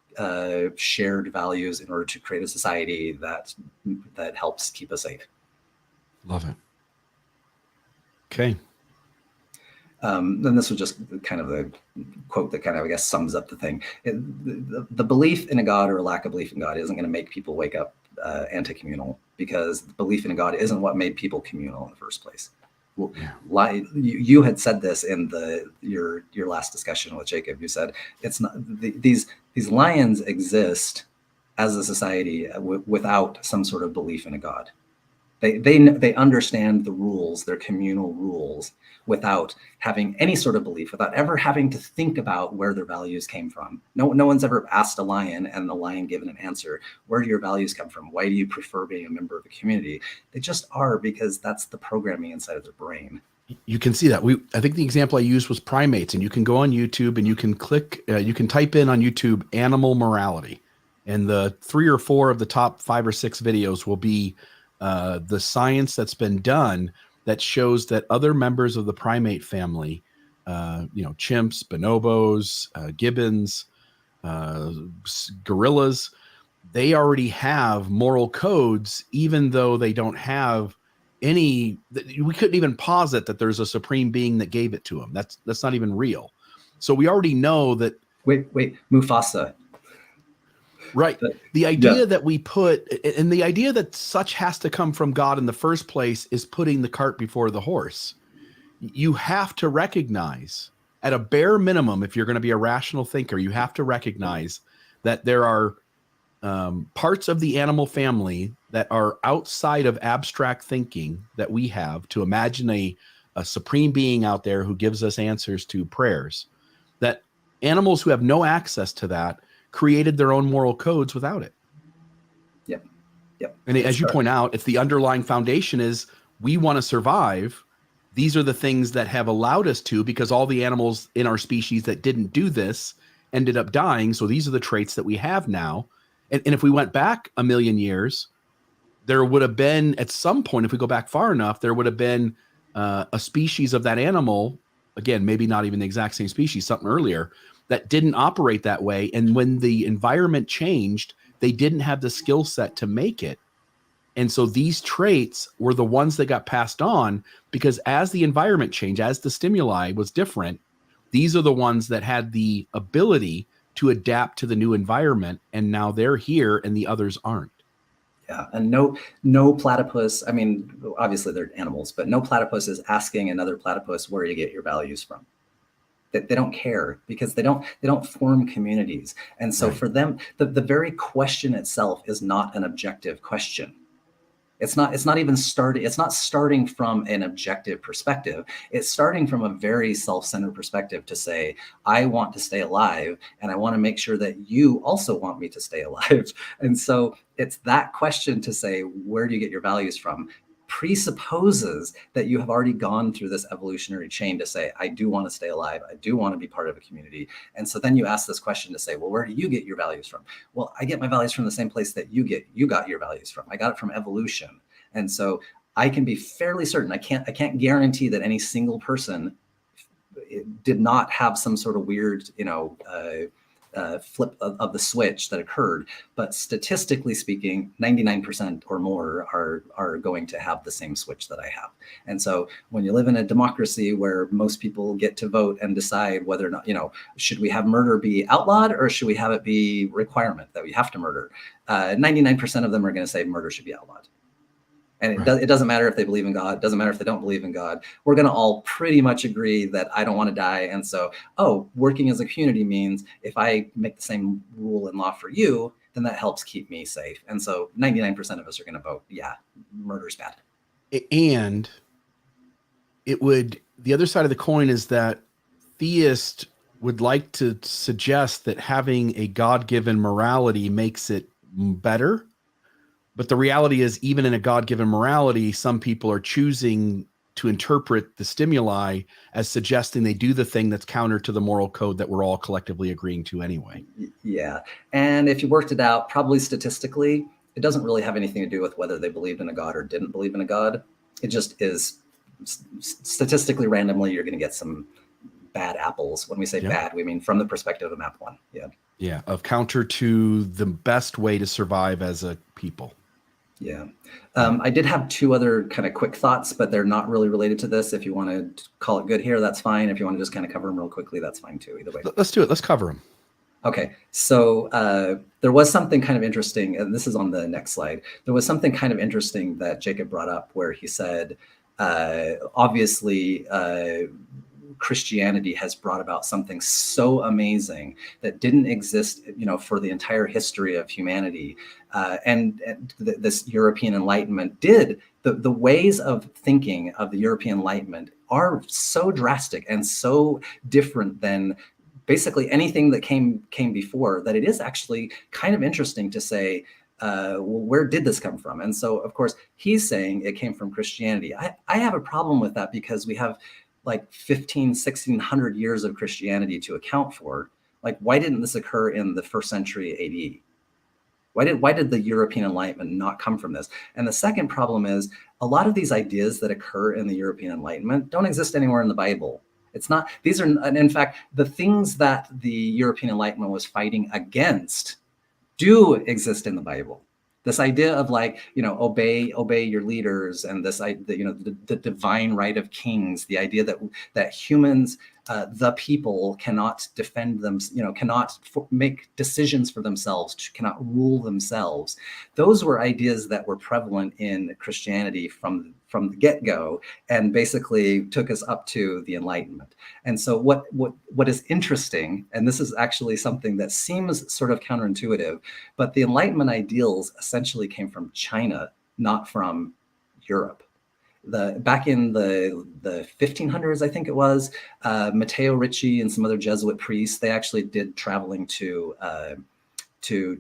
shared values in order to create a society that helps keep us safe. Love it. Okay. Then this was just kind of the quote that kind of, I guess, sums up the thing. The belief in a God or a lack of belief in God isn't going to make people wake up anti-communal, because the belief in a God isn't what made people communal in the first place. Well, you had said this in your last discussion with Jacob. You said it's not these lions exist as a society without some sort of belief in a God. They understand the rules, their communal rules, without having any sort of belief, without ever having to think about where their values came from. No one's ever asked a lion and the lion given an answer. Where do your values come from? Why do you prefer being a member of a community? They just are, because that's the programming inside of their brain. You can see that. I think the example I used was primates, and you can go on YouTube and you can type in on YouTube animal morality, and the 3 or 4 of the top 5 or 6 videos will be the science that's been done that shows that other members of the primate family, chimps, bonobos, gibbons, gorillas, they already have moral codes, even though they don't have any. We couldn't even posit that there's a supreme being that gave it to them. That's not even real. So we already know that. Wait, Mufasa. Right. The idea that we put, and the idea that such has to come from God in the first place, is putting the cart before the horse. You have to recognize, at a bare minimum, if you're going to be a rational thinker, you have to recognize that there are parts of the animal family that are outside of abstract thinking that we have to imagine a supreme being out there who gives us answers to prayers, that animals who have no access to that created their own moral codes without it. Yep. And as you point out, if the underlying foundation is we want to survive, these are the things that have allowed us to, because all the animals in our species that didn't do this ended up dying. So these are the traits that we have now. And if we went back a million years, there would have been, at some point, if we go back far enough, there would have been a species of that animal, again, maybe not even the exact same species, something earlier, that didn't operate that way. And when the environment changed, they didn't have the skill set to make it. And so these traits were the ones that got passed on, because as the environment changed, as the stimuli was different, these are the ones that had the ability to adapt to the new environment. And now they're here and the others aren't. Yeah, and no platypus, I mean, obviously they're animals, but no platypus is asking another platypus where you get your values from. They don't care, because they don't form communities. And so for them, the very question itself is not an objective question. It's not even starting. It's not starting from an objective perspective. It's starting from a very self-centered perspective to say, I want to stay alive, and I want to make sure that you also want me to stay alive. And so it's that question to say, where do you get your values from, presupposes that you have already gone through this evolutionary chain to say, I do want to stay alive. I do want to be part of a community. And so then you ask this question to say, well, where do you get your values from? Well, I get my values from the same place that you got your values from. I got it from evolution. And so I can be fairly certain, I can't guarantee that any single person did not have some sort of weird, flip of the switch that occurred, but statistically speaking, 99% or more are going to have the same switch that I have. And so when you live in a democracy where most people get to vote and decide whether or not, should we have murder be outlawed, or should we have it be requirement that we have to murder? 99% of them are going to say murder should be outlawed. And it doesn't matter if they believe in God. It doesn't matter if they don't believe in God. We're going to all pretty much agree that I don't want to die. And so, working as a community means if I make the same rule and law for you, then that helps keep me safe. And so 99% of us are going to vote, yeah, murder's bad. And the other side of the coin is that theists would like to suggest that having a God-given morality makes it better. But the reality is, even in a God-given morality, some people are choosing to interpret the stimuli as suggesting they do the thing that's counter to the moral code that we're all collectively agreeing to anyway. Yeah. And if you worked it out, probably statistically, it doesn't really have anything to do with whether they believed in a God or didn't believe in a God. It just is statistically randomly, you're going to get some bad apples. When we say bad, we mean from the perspective of map one. Yeah. Yeah. Of counter to the best way to survive as a people. Yeah. I did have two other kind of quick thoughts, but they're not really related to this. If you want to call it good here, that's fine. If you want to just kind of cover them real quickly, that's fine too. Either way. Let's do it. Let's cover them. Okay. So there was something kind of interesting, and this is on the next slide. There was something kind of interesting that Jacob brought up where he said, obviously, Christianity has brought about something so amazing that didn't exist, for the entire history of humanity. And this European Enlightenment did. The ways of thinking of the European Enlightenment are so drastic and so different than basically anything that came before, that it is actually kind of interesting to say, well, where did this come from? And so, of course, he's saying it came from Christianity. I have a problem with that, because we have like 1600 years of Christianity to account for. Like, why didn't this occur in the 1st century AD? Why did the European Enlightenment not come from this? And the second problem is, a lot of these ideas that occur in the European Enlightenment don't exist anywhere in the Bible. It's not, these are, and in fact, the things that the European Enlightenment was fighting against do exist in the Bible. This idea of like, obey your leaders, and this idea, the divine right of kings, the idea that humans, the people, cannot defend them, cannot make decisions for themselves, cannot rule themselves. Those were ideas that were prevalent in Christianity from the get-go, and basically took us up to the Enlightenment. And so what is interesting, and this is actually something that seems sort of counterintuitive, but the Enlightenment ideals essentially came from China, not from Europe. Back in the 1500s, I think it was, Matteo Ricci and some other Jesuit priests, they actually did traveling to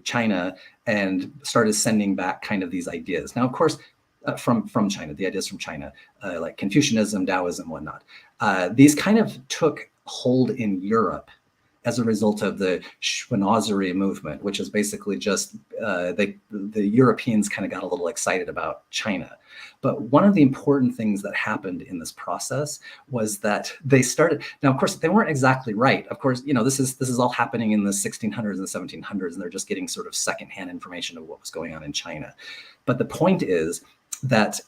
China and started sending back kind of these ideas. Now, of course, from China, the ideas from China, like Confucianism, Taoism, whatnot. These kind of took hold in Europe as a result of the Schwannozery movement, which is basically just the Europeans kind of got a little excited about China. But one of the important things that happened in this process was that they started. Now, of course, they weren't exactly right. Of course, this is all happening in the 1600s and 1700s, and they're just getting sort of secondhand information of what was going on in China. But the point is that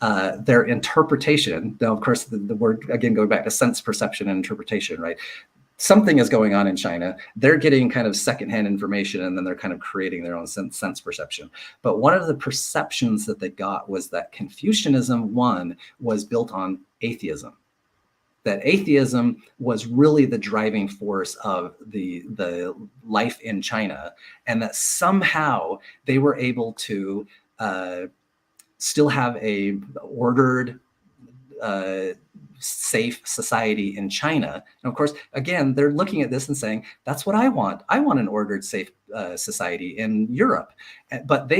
their interpretation, now, of course, the word, again, going back to sense perception and interpretation, right? Something is going on in China. They're getting kind of secondhand information, and then they're kind of creating their own sense perception. But one of the perceptions that they got was that Confucianism, one, was built on atheism. That atheism was really the driving force of the life in China, and that somehow they were able to still have a ordered, safe society in China. And of course, again, they're looking at this and saying, that's what I want. I want an ordered, safe society in Europe. But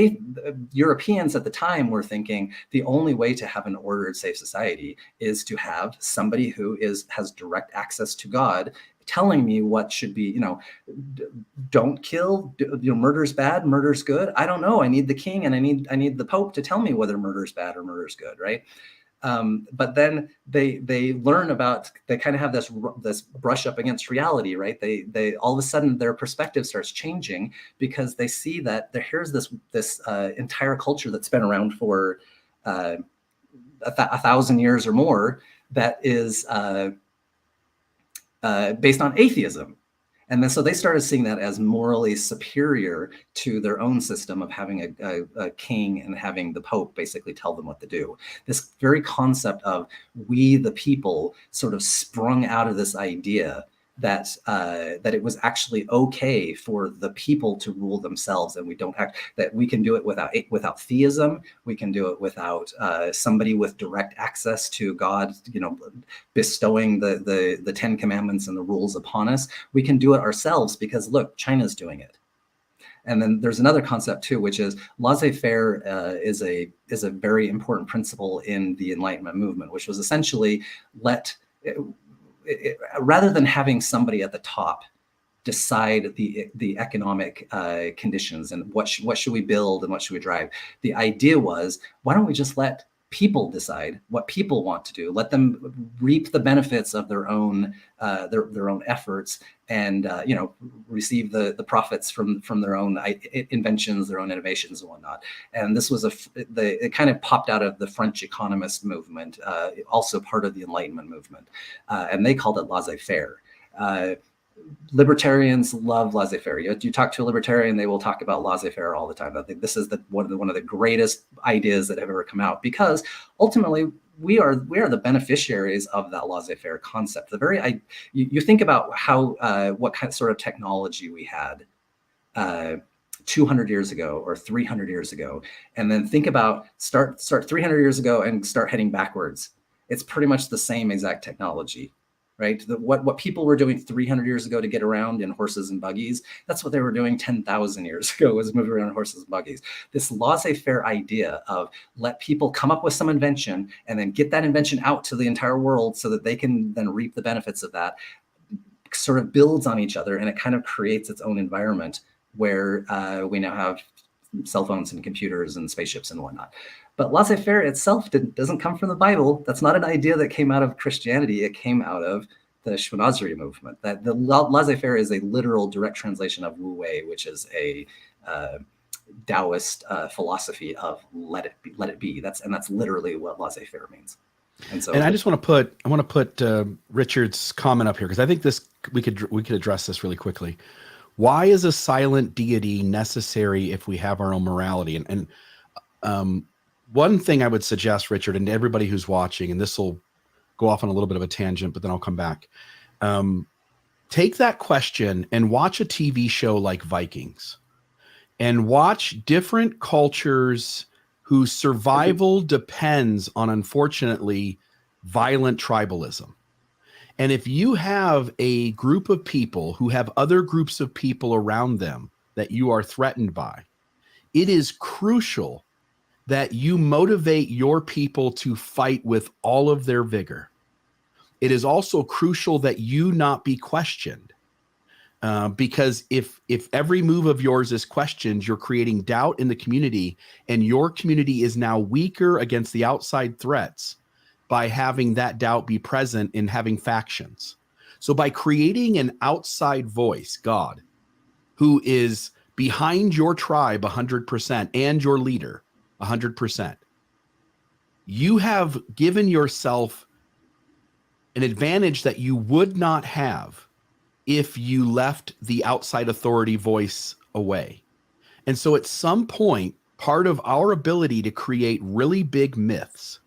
Europeans at the time were thinking the only way to have an ordered, safe society is to have somebody who has direct access to God telling me what should be, don't kill, murder's bad, murder's good. I don't know. I need the king and I need the Pope to tell me whether murder's bad or murder's good, right? But then they learn about, they kind of have this brush up against reality, right? They all of a sudden their perspective starts changing because they see that here's this entire culture that's been around for 1,000 years or more that is based on atheism. And then so they started seeing that as morally superior to their own system of having a king and having the Pope basically tell them what to do. This very concept of we the people sort of sprung out of this idea that it was actually okay for the people to rule themselves, and that we can do it without theism. We can do it without somebody with direct access to God, bestowing the 10 Commandments and the rules upon us. We can do it ourselves because look, China's doing it. And then there's another concept too, which is laissez-faire is a very important principle in the Enlightenment movement, which was essentially rather than having somebody at the top decide the economic conditions and what should we build and what should we drive, the idea was, why don't we just let people decide what people want to do? Let them reap the benefits of their own efforts, and receive the profits from their own inventions, their own innovations and whatnot. And this was it kind of popped out of the French economist movement, also part of the Enlightenment movement, and they called it laissez-faire. Libertarians love laissez-faire. You talk to a libertarian, they will talk about laissez-faire all the time. I think this is one of the greatest ideas that have ever come out, because ultimately we are the beneficiaries of that laissez-faire concept. You think about what kind of sort of technology we had 200 years ago or 300 years ago, and then think about start 300 years ago and start heading backwards. It's pretty much the same exact technology. Right? What people were doing 300 years ago to get around in horses and buggies, that's what they were doing 10,000 years ago, was moving around in horses and buggies. This laissez-faire idea of let people come up with some invention and then get that invention out to the entire world so that they can then reap the benefits of that, sort of builds on each other, and it kind of creates its own environment where we now have cell phones and computers and spaceships and whatnot. But laissez-faire itself doesn't come from the Bible. That's not an idea that came out of Christianity. It came out of the Shwanazri movement, that the laissez-faire is a literal direct translation of Wu Wei, which is a Taoist philosophy of let it be. That's literally what laissez-faire means. And so, and I just want to put Richard's comment up here, because I think we could address this really quickly. Why is a silent deity necessary if we have our own morality? And one thing I would suggest, Richard, and everybody who's watching, and this will go off on a little bit of a tangent, but then I'll come back. Take that question and watch a TV show like Vikings, and watch different cultures whose survival depends on, unfortunately, violent tribalism. And if you have a group of people who have other groups of people around them that you are threatened by, it is crucial that you motivate your people to fight with all of their vigor. It is also crucial that you not be questioned, because if every move of yours is questioned, you're creating doubt in the community, and your community is now weaker against the outside threats by having that doubt be present in having factions. So by creating an outside voice, God, who is behind your tribe 100% and your leader 100%, you have given yourself an advantage that you would not have if you left the outside authority voice away. And so at some point, part of our ability to create really big myths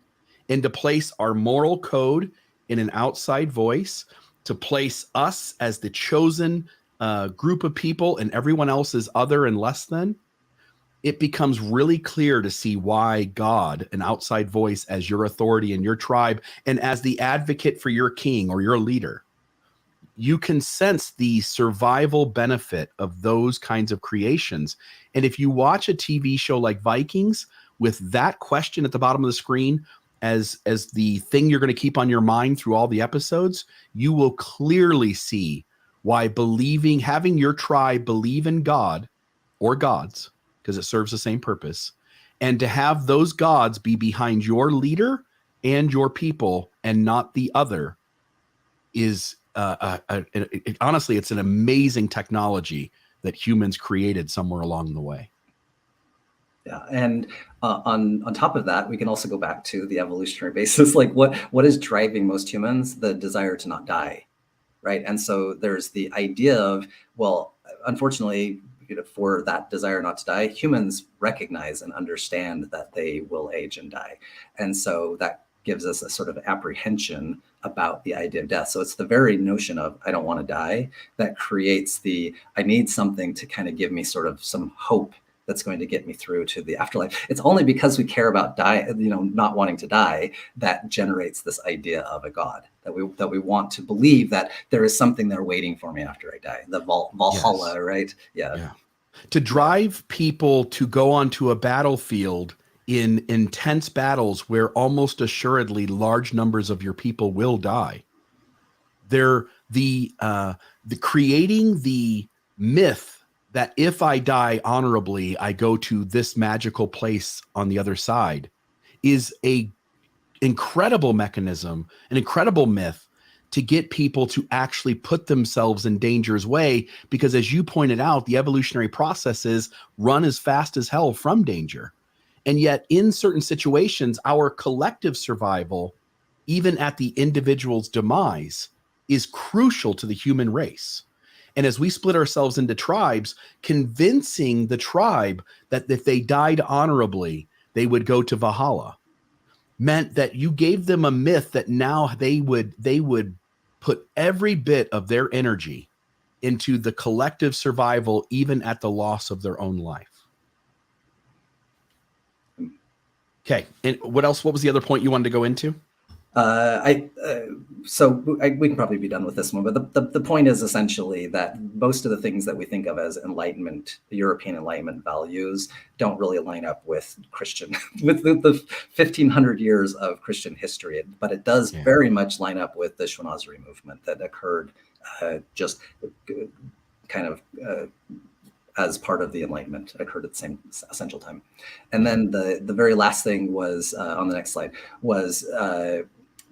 and to place our moral code in an outside voice, to place us as the chosen group of people and everyone else is other and less than, it becomes really clear to see why God, an outside voice as your authority in your tribe and as the advocate for your king or your leader, you can sense the survival benefit of those kinds of creations. And if you watch a TV show like Vikings with that question at the bottom of the screen as the thing you're going to keep on your mind through all the episodes, you will clearly see why having your tribe believe in God or gods, because it serves the same purpose, and to have those gods be behind your leader and your people and not the other is honestly, it's an amazing technology that humans created somewhere along the way. Yeah, and on top of that, we can also go back to the evolutionary basis. Like, what is driving most humans? The desire to not die, right? And so there's the idea of, well, unfortunately, for that desire not to die, humans recognize and understand that they will age and die. And so that gives us a sort of apprehension about the idea of death. So it's the very notion of, I don't want to die, that creates I need something to kind of give me sort of some hope that's going to get me through to the afterlife. It's only because we care about not wanting to die, that generates this idea of a God, that we want to believe that there is something there waiting for me after I die. The Valhalla, yes. Right? Yeah. To drive people to go onto a battlefield in intense battles where almost assuredly large numbers of your people will die. They're the creating the myth that if I die honorably, I go to this magical place on the other side, is a incredible mechanism, an incredible myth to get people to actually put themselves in danger's way. Because as you pointed out, the evolutionary processes run as fast as hell from danger. And yet in certain situations, our collective survival, even at the individual's demise, is crucial to the human race. And as we split ourselves into tribes, convincing the tribe that if they died honorably, they would go to Valhalla, meant that you gave them a myth that now they would put every bit of their energy into the collective survival, even at the loss of their own life. Okay. And what else? What was the other point you wanted to go into? We can probably be done with this one, but the point is essentially that most of the things that we think of as Enlightenment, the European Enlightenment values, don't really line up with Christian, with the 1500 years of Christian history. But it does very much line up with the Shwanazri movement that occurred just kind of as part of the Enlightenment, occurred at the same essential time. And then the very last thing was on the next slide was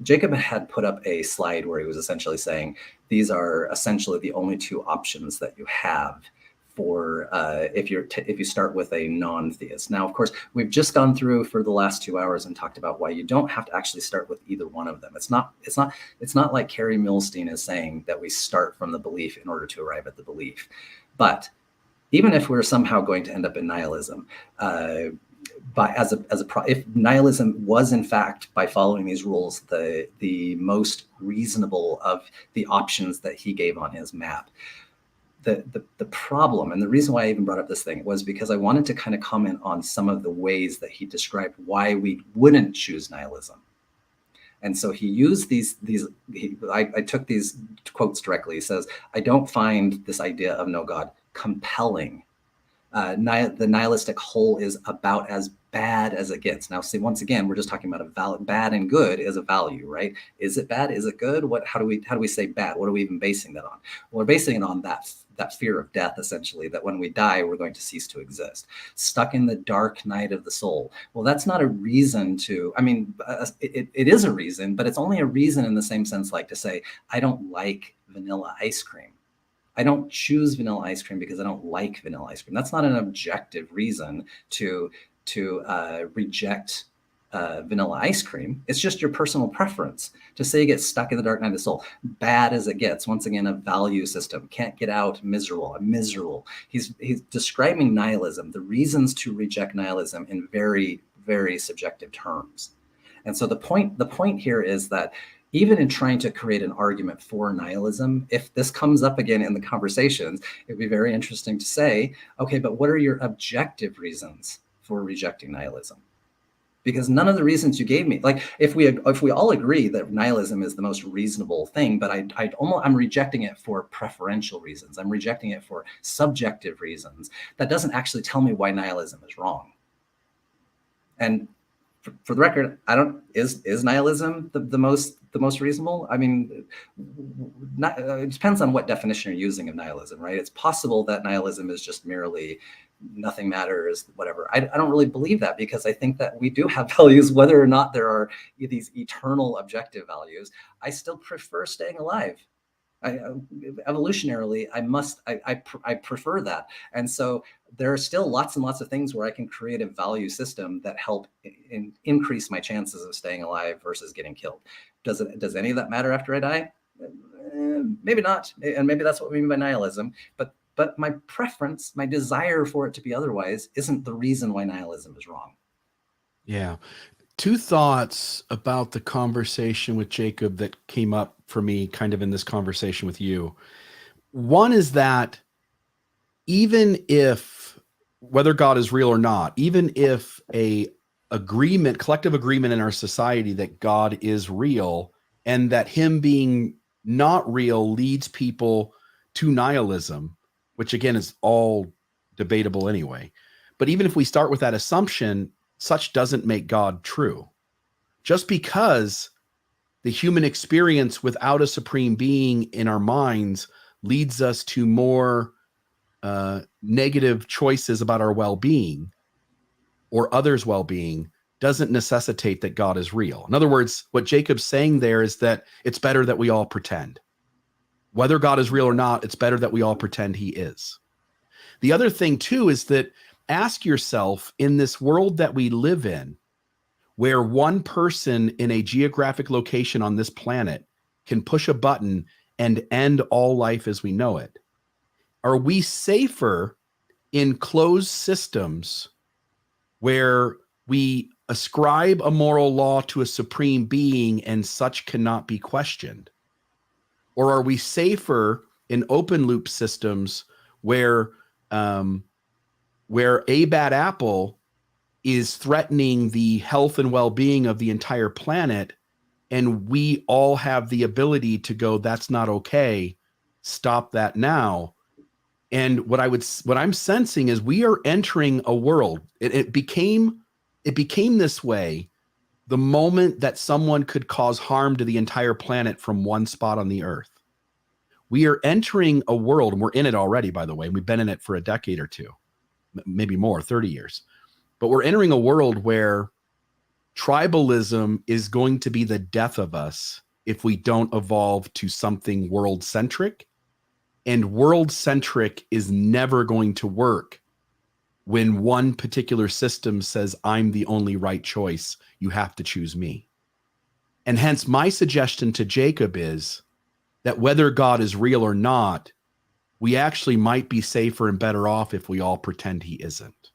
Jacob had put up a slide where he was essentially saying these are essentially the only two options that you have for if you start with a non-theist. Now, of course, we've just gone through for the last 2 hours and talked about why you don't have to actually start with either one of them. It's not like Carrie Milstein is saying that we start from the belief in order to arrive at the belief. But even if we're somehow going to end up in nihilism, if nihilism was in fact, by following these rules, the most reasonable of the options that he gave on his map, the problem, and the reason why I even brought up this thing, was because I wanted to kind of comment on some of the ways that he described why we wouldn't choose nihilism. And so he used I took these quotes directly. He says, "I don't find this idea of no God compelling. The nihilistic whole is about as bad as it gets." Now, see, once again, we're just talking about bad and good is a value, right? Is it bad? Is it good? How do we say bad? What are we even basing that on? Well, we're basing it on that fear of death, essentially, that when we die, we're going to cease to exist. Stuck in the dark night of the soul. Well, that's not a reason to, I mean, it is a reason, but it's only a reason in the same sense, like to say, I don't like vanilla ice cream. I don't choose vanilla ice cream because I don't like vanilla ice cream. That's not an objective reason to reject vanilla ice cream. It's just your personal preference. To say you get stuck in the dark night of the soul, bad as it gets. Once again, a value system. Can't get out, miserable. I'm miserable. He's describing nihilism, the reasons to reject nihilism, in very, very subjective terms. And so the point here is that even in trying to create an argument for nihilism, if this comes up again in the conversations, it'd be very interesting to say, okay, but what are your objective reasons for rejecting nihilism? Because none of the reasons you gave me, like if we all agree that nihilism is the most reasonable thing, but I'm rejecting it for preferential reasons. I'm rejecting it for subjective reasons. That doesn't actually tell me why nihilism is wrong. And for the record, is nihilism the most reasonable? I mean, it depends on what definition you're using of nihilism, right? It's possible that nihilism is just merely nothing matters, whatever. I don't really believe that, because I think that we do have values, whether or not there are these eternal objective values. I still prefer staying alive. Evolutionarily, I prefer that. And so there are still lots and lots of things where I can create a value system that help increase my chances of staying alive versus getting killed. Does any of that matter after I die? Maybe not. And maybe that's what we mean by nihilism. But my preference, my desire for it to be otherwise, isn't the reason why nihilism is wrong. Yeah. Two thoughts about the conversation with Jacob that came up for me kind of in this conversation with you. One is that even if, whether God is real or not, even if collective agreement in our society that God is real and that him being not real leads people to nihilism, which again is all debatable anyway. But even if we start with that assumption, such doesn't make God true. Just because the human experience without a supreme being in our minds leads us to more negative choices about our well-being or others' well-being doesn't necessitate that God is real. In other words, what Jacob's saying there is that it's better that we all pretend. Whether God is real or not, it's better that we all pretend he is. The other thing too is that ask yourself, in this world that we live in, where one person in a geographic location on this planet can push a button and end all life as we know it, are we safer in closed systems where we ascribe a moral law to a supreme being and such cannot be questioned? Or are we safer in open loop systems where a bad apple is threatening the health and well-being of the entire planet, and we all have the ability to go, that's not okay, stop that now? And what I'm sensing is we are entering a world. It became this way the moment that someone could cause harm to the entire planet from one spot on the earth. We are entering a world, and we're in it already, by the way. We've been in it for a decade or two, maybe more, 30 years. But we're entering a world where tribalism is going to be the death of us if we don't evolve to something world-centric. And world-centric is never going to work when one particular system says, I'm the only right choice, you have to choose me. And hence my suggestion to Jacob is that whether God is real or not, we actually might be safer and better off if we all pretend he isn't.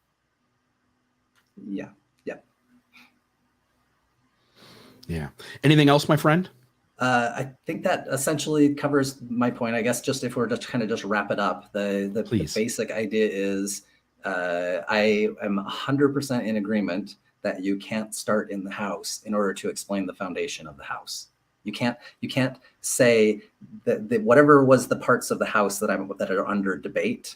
Yeah. Yeah. Anything else, my friend? I think that essentially covers my point. I guess just if we're just kind of just wrap it up, the basic idea is I am 100% in agreement that you can't start in the house in order to explain the foundation of the house. You can't say that whatever was the parts of the house that are under debate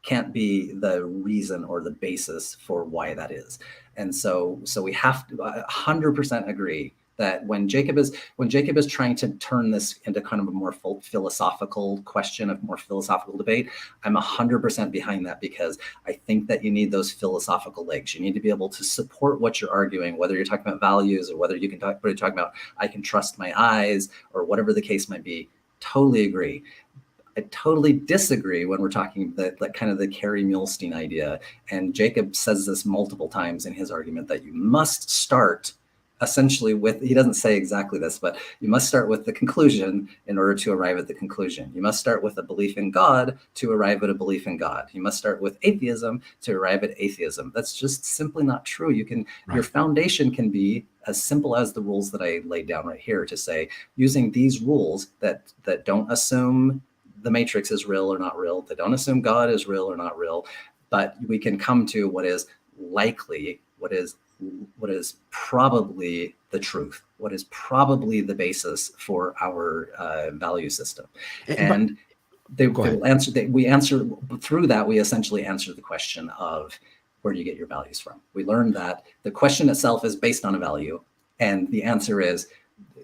can't be the reason or the basis for why that is. And so we have to 100% agree that when Jacob is trying to turn this into kind of a more philosophical question, of more philosophical debate, I'm 100% behind that, because I think that you need those philosophical legs. You need to be able to support what you're arguing, whether you're talking about values or whether you're talking about I can trust my eyes or whatever the case might be. Totally agree. I totally disagree when we're talking like kind of the Carrie Muhlestein idea. And Jacob says this multiple times in his argument, that you must start essentially with, he doesn't say exactly this, but you must start with the conclusion in order to arrive at the conclusion. You must start with a belief in God to arrive at a belief in God. You must start with atheism to arrive at atheism. That's just simply not true. You can, your foundation can be as simple as the rules that I laid down right here, to say, using these rules that don't assume the matrix is real or not real, that don't assume God is real or not real, but we can come to what is likely, what is probably the truth, what is probably the basis for our value system. And they will answer, we answer through that, we essentially answer the question of, where do you get your values from? We learned that the question itself is based on a value, and the answer is,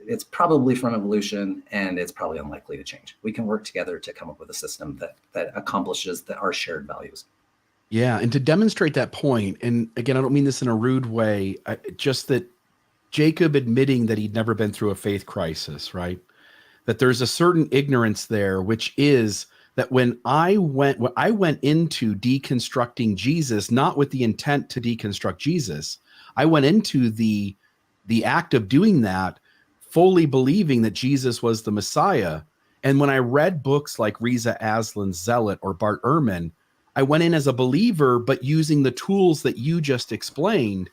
it's probably from evolution, and it's probably unlikely to change. We can work together to come up with a system that accomplishes our shared values. Yeah, and to demonstrate that point, and again, I don't mean this in a rude way, just that Jacob admitting that he'd never been through a faith crisis, right? That there's a certain ignorance there, which is that when I went into deconstructing Jesus, not with the intent to deconstruct Jesus, I went into the act of doing that fully believing that Jesus was the Messiah. And when I read books like Reza Aslan's Zealot or Bart Ehrman, I went in as a believer, but using the tools that you just explained.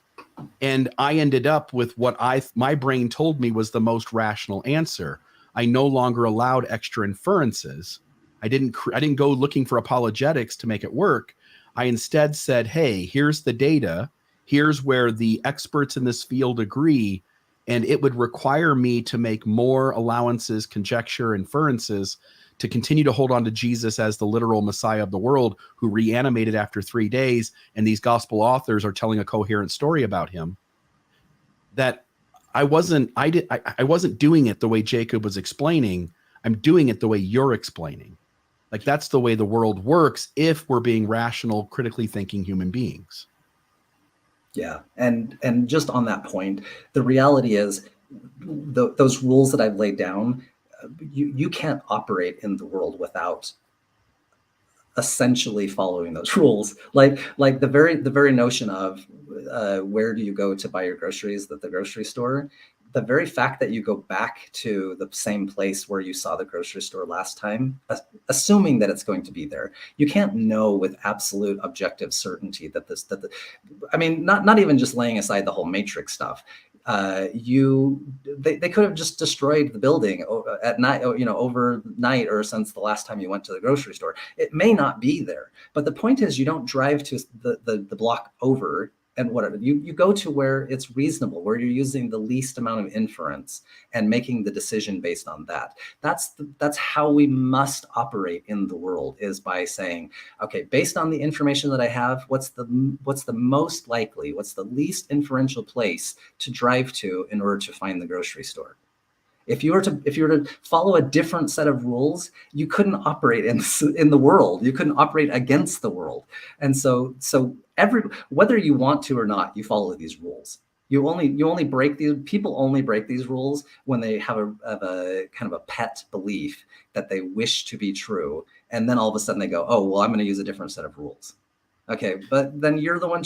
And I ended up with what my brain told me was the most rational answer. I no longer allowed extra inferences. I didn't go looking for apologetics to make it work. I instead said, hey, here's the data. Here's where the experts in this field agree. And it would require me to make more allowances, conjecture, inferences to continue to hold on to Jesus as the literal Messiah of the world, who reanimated after 3 days. And these gospel authors are telling a coherent story about him. That I wasn't doing it the way Jacob was explaining. I'm doing it the way you're explaining. Like, that's the way the world works if we're being rational, critically thinking human beings. Yeah, and just on that point, the reality is those rules that I've laid down, you can't operate in the world without essentially following those rules. Like the very notion of where do you go to buy your groceries at the grocery store? The very fact that you go back to the same place where you saw the grocery store last time, assuming that it's going to be there, you can't know with absolute objective certainty that I mean, not even just laying aside the whole matrix stuff. They could have just destroyed the building at night, overnight, or since the last time you went to the grocery store. It may not be there, but the point is, you don't drive to the block over and whatever. You go to where it's reasonable, where you're using the least amount of inference and making the decision based on that. That's how we must operate in the world, is by saying, okay, based on the information that I have, what's the most likely, what's the least inferential place to drive to in order to find the grocery store? If you were to follow a different set of rules, you couldn't operate in the world. You couldn't operate against the world. And so whether you want to or not, you follow these rules. You only break these, people only break these rules when they have a kind of a pet belief that they wish to be true, and then all of a sudden they go, oh well, I'm going to use a different set of rules. Okay, but then you're the one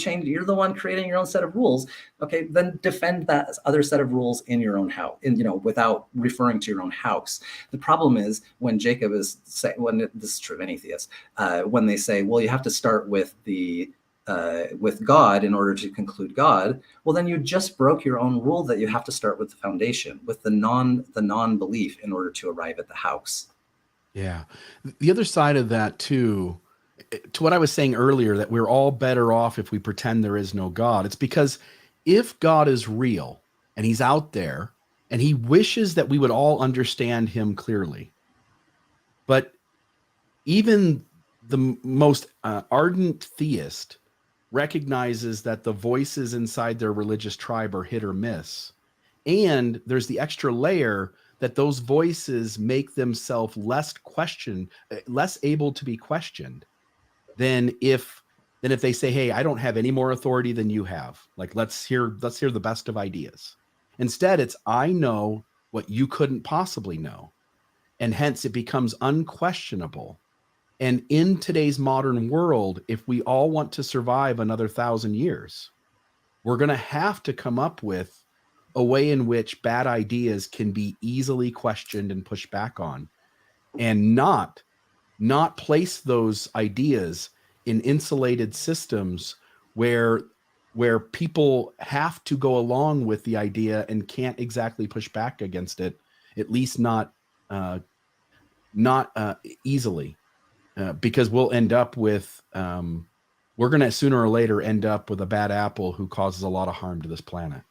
creating your own set of rules. Okay, then defend that other set of rules in your own house, without referring to your own house. The problem is when Jacob is saying, this is true of any theist, when they say, well, you have to start with with God in order to conclude God, well, then you just broke your own rule that you have to start with the foundation, with the non-belief in order to arrive at the house. Yeah. The other side of that too, to what I was saying earlier, that we're all better off if we pretend there is no God. It's because if God is real and he's out there and he wishes that we would all understand him clearly, but even the most ardent theist recognizes that the voices inside their religious tribe are hit or miss. And there's the extra layer that those voices make themselves less able to be questioned than if they say, hey, I don't have any more authority than you have. Like, let's hear the best of ideas. Instead, it's, I know what you couldn't possibly know. And hence it becomes unquestionable. And in today's modern world, if we all want to survive another 1,000 years, we're going to have to come up with a way in which bad ideas can be easily questioned and pushed back on, and not place those ideas in insulated systems where people have to go along with the idea and can't exactly push back against it, at least not easily. Because we'll end up with, we're going to sooner or later end up with a bad apple who causes a lot of harm to this planet.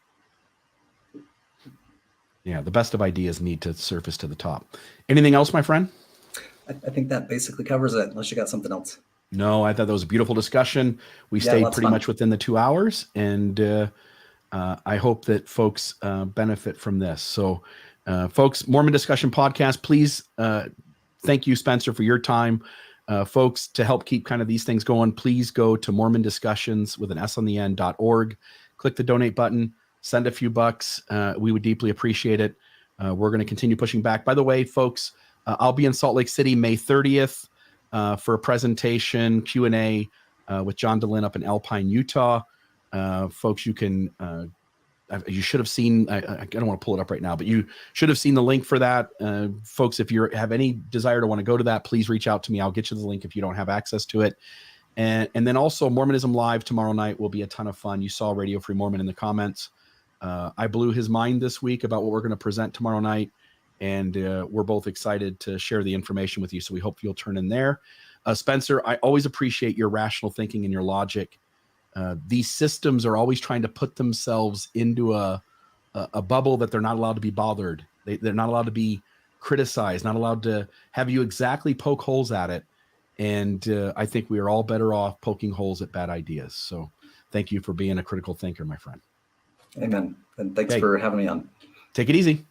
Yeah, the best of ideas need to surface to the top. Anything else, my friend? I think that basically covers it, unless you got something else. No, I thought that was a beautiful discussion. We stayed pretty much within the 2 hours, and I hope that folks benefit from this. So, folks, Mormon Discussion Podcast, please, thank you, Spencer, for your time. Folks, to help keep kind of these things going, please go to Mormon Discussions with an S on the end.org. Click the donate button, send a few bucks. We would deeply appreciate it. We're going to continue pushing back. By the way, folks, I'll be in Salt Lake City May 30th for a presentation, Q&A with John DeLynn up in Alpine, Utah. Folks, you should have seen, I don't want to pull it up right now, but you should have seen the link for that. Folks, if you have any desire to want to go to that, please reach out to me. I'll get you the link if you don't have access to it. And then also Mormonism Live tomorrow night will be a ton of fun. You saw Radio Free Mormon in the comments. I blew his mind this week about what we're going to present tomorrow night. And we're both excited to share the information with you. So we hope you'll turn in there. Spencer, I always appreciate your rational thinking and your logic. These systems are always trying to put themselves into a bubble that they're not allowed to be bothered. They're not allowed to be criticized, not allowed to have you exactly poke holes at it. And I think we are all better off poking holes at bad ideas. So thank you for being a critical thinker, my friend. Amen. And thanks for having me on. Take it easy.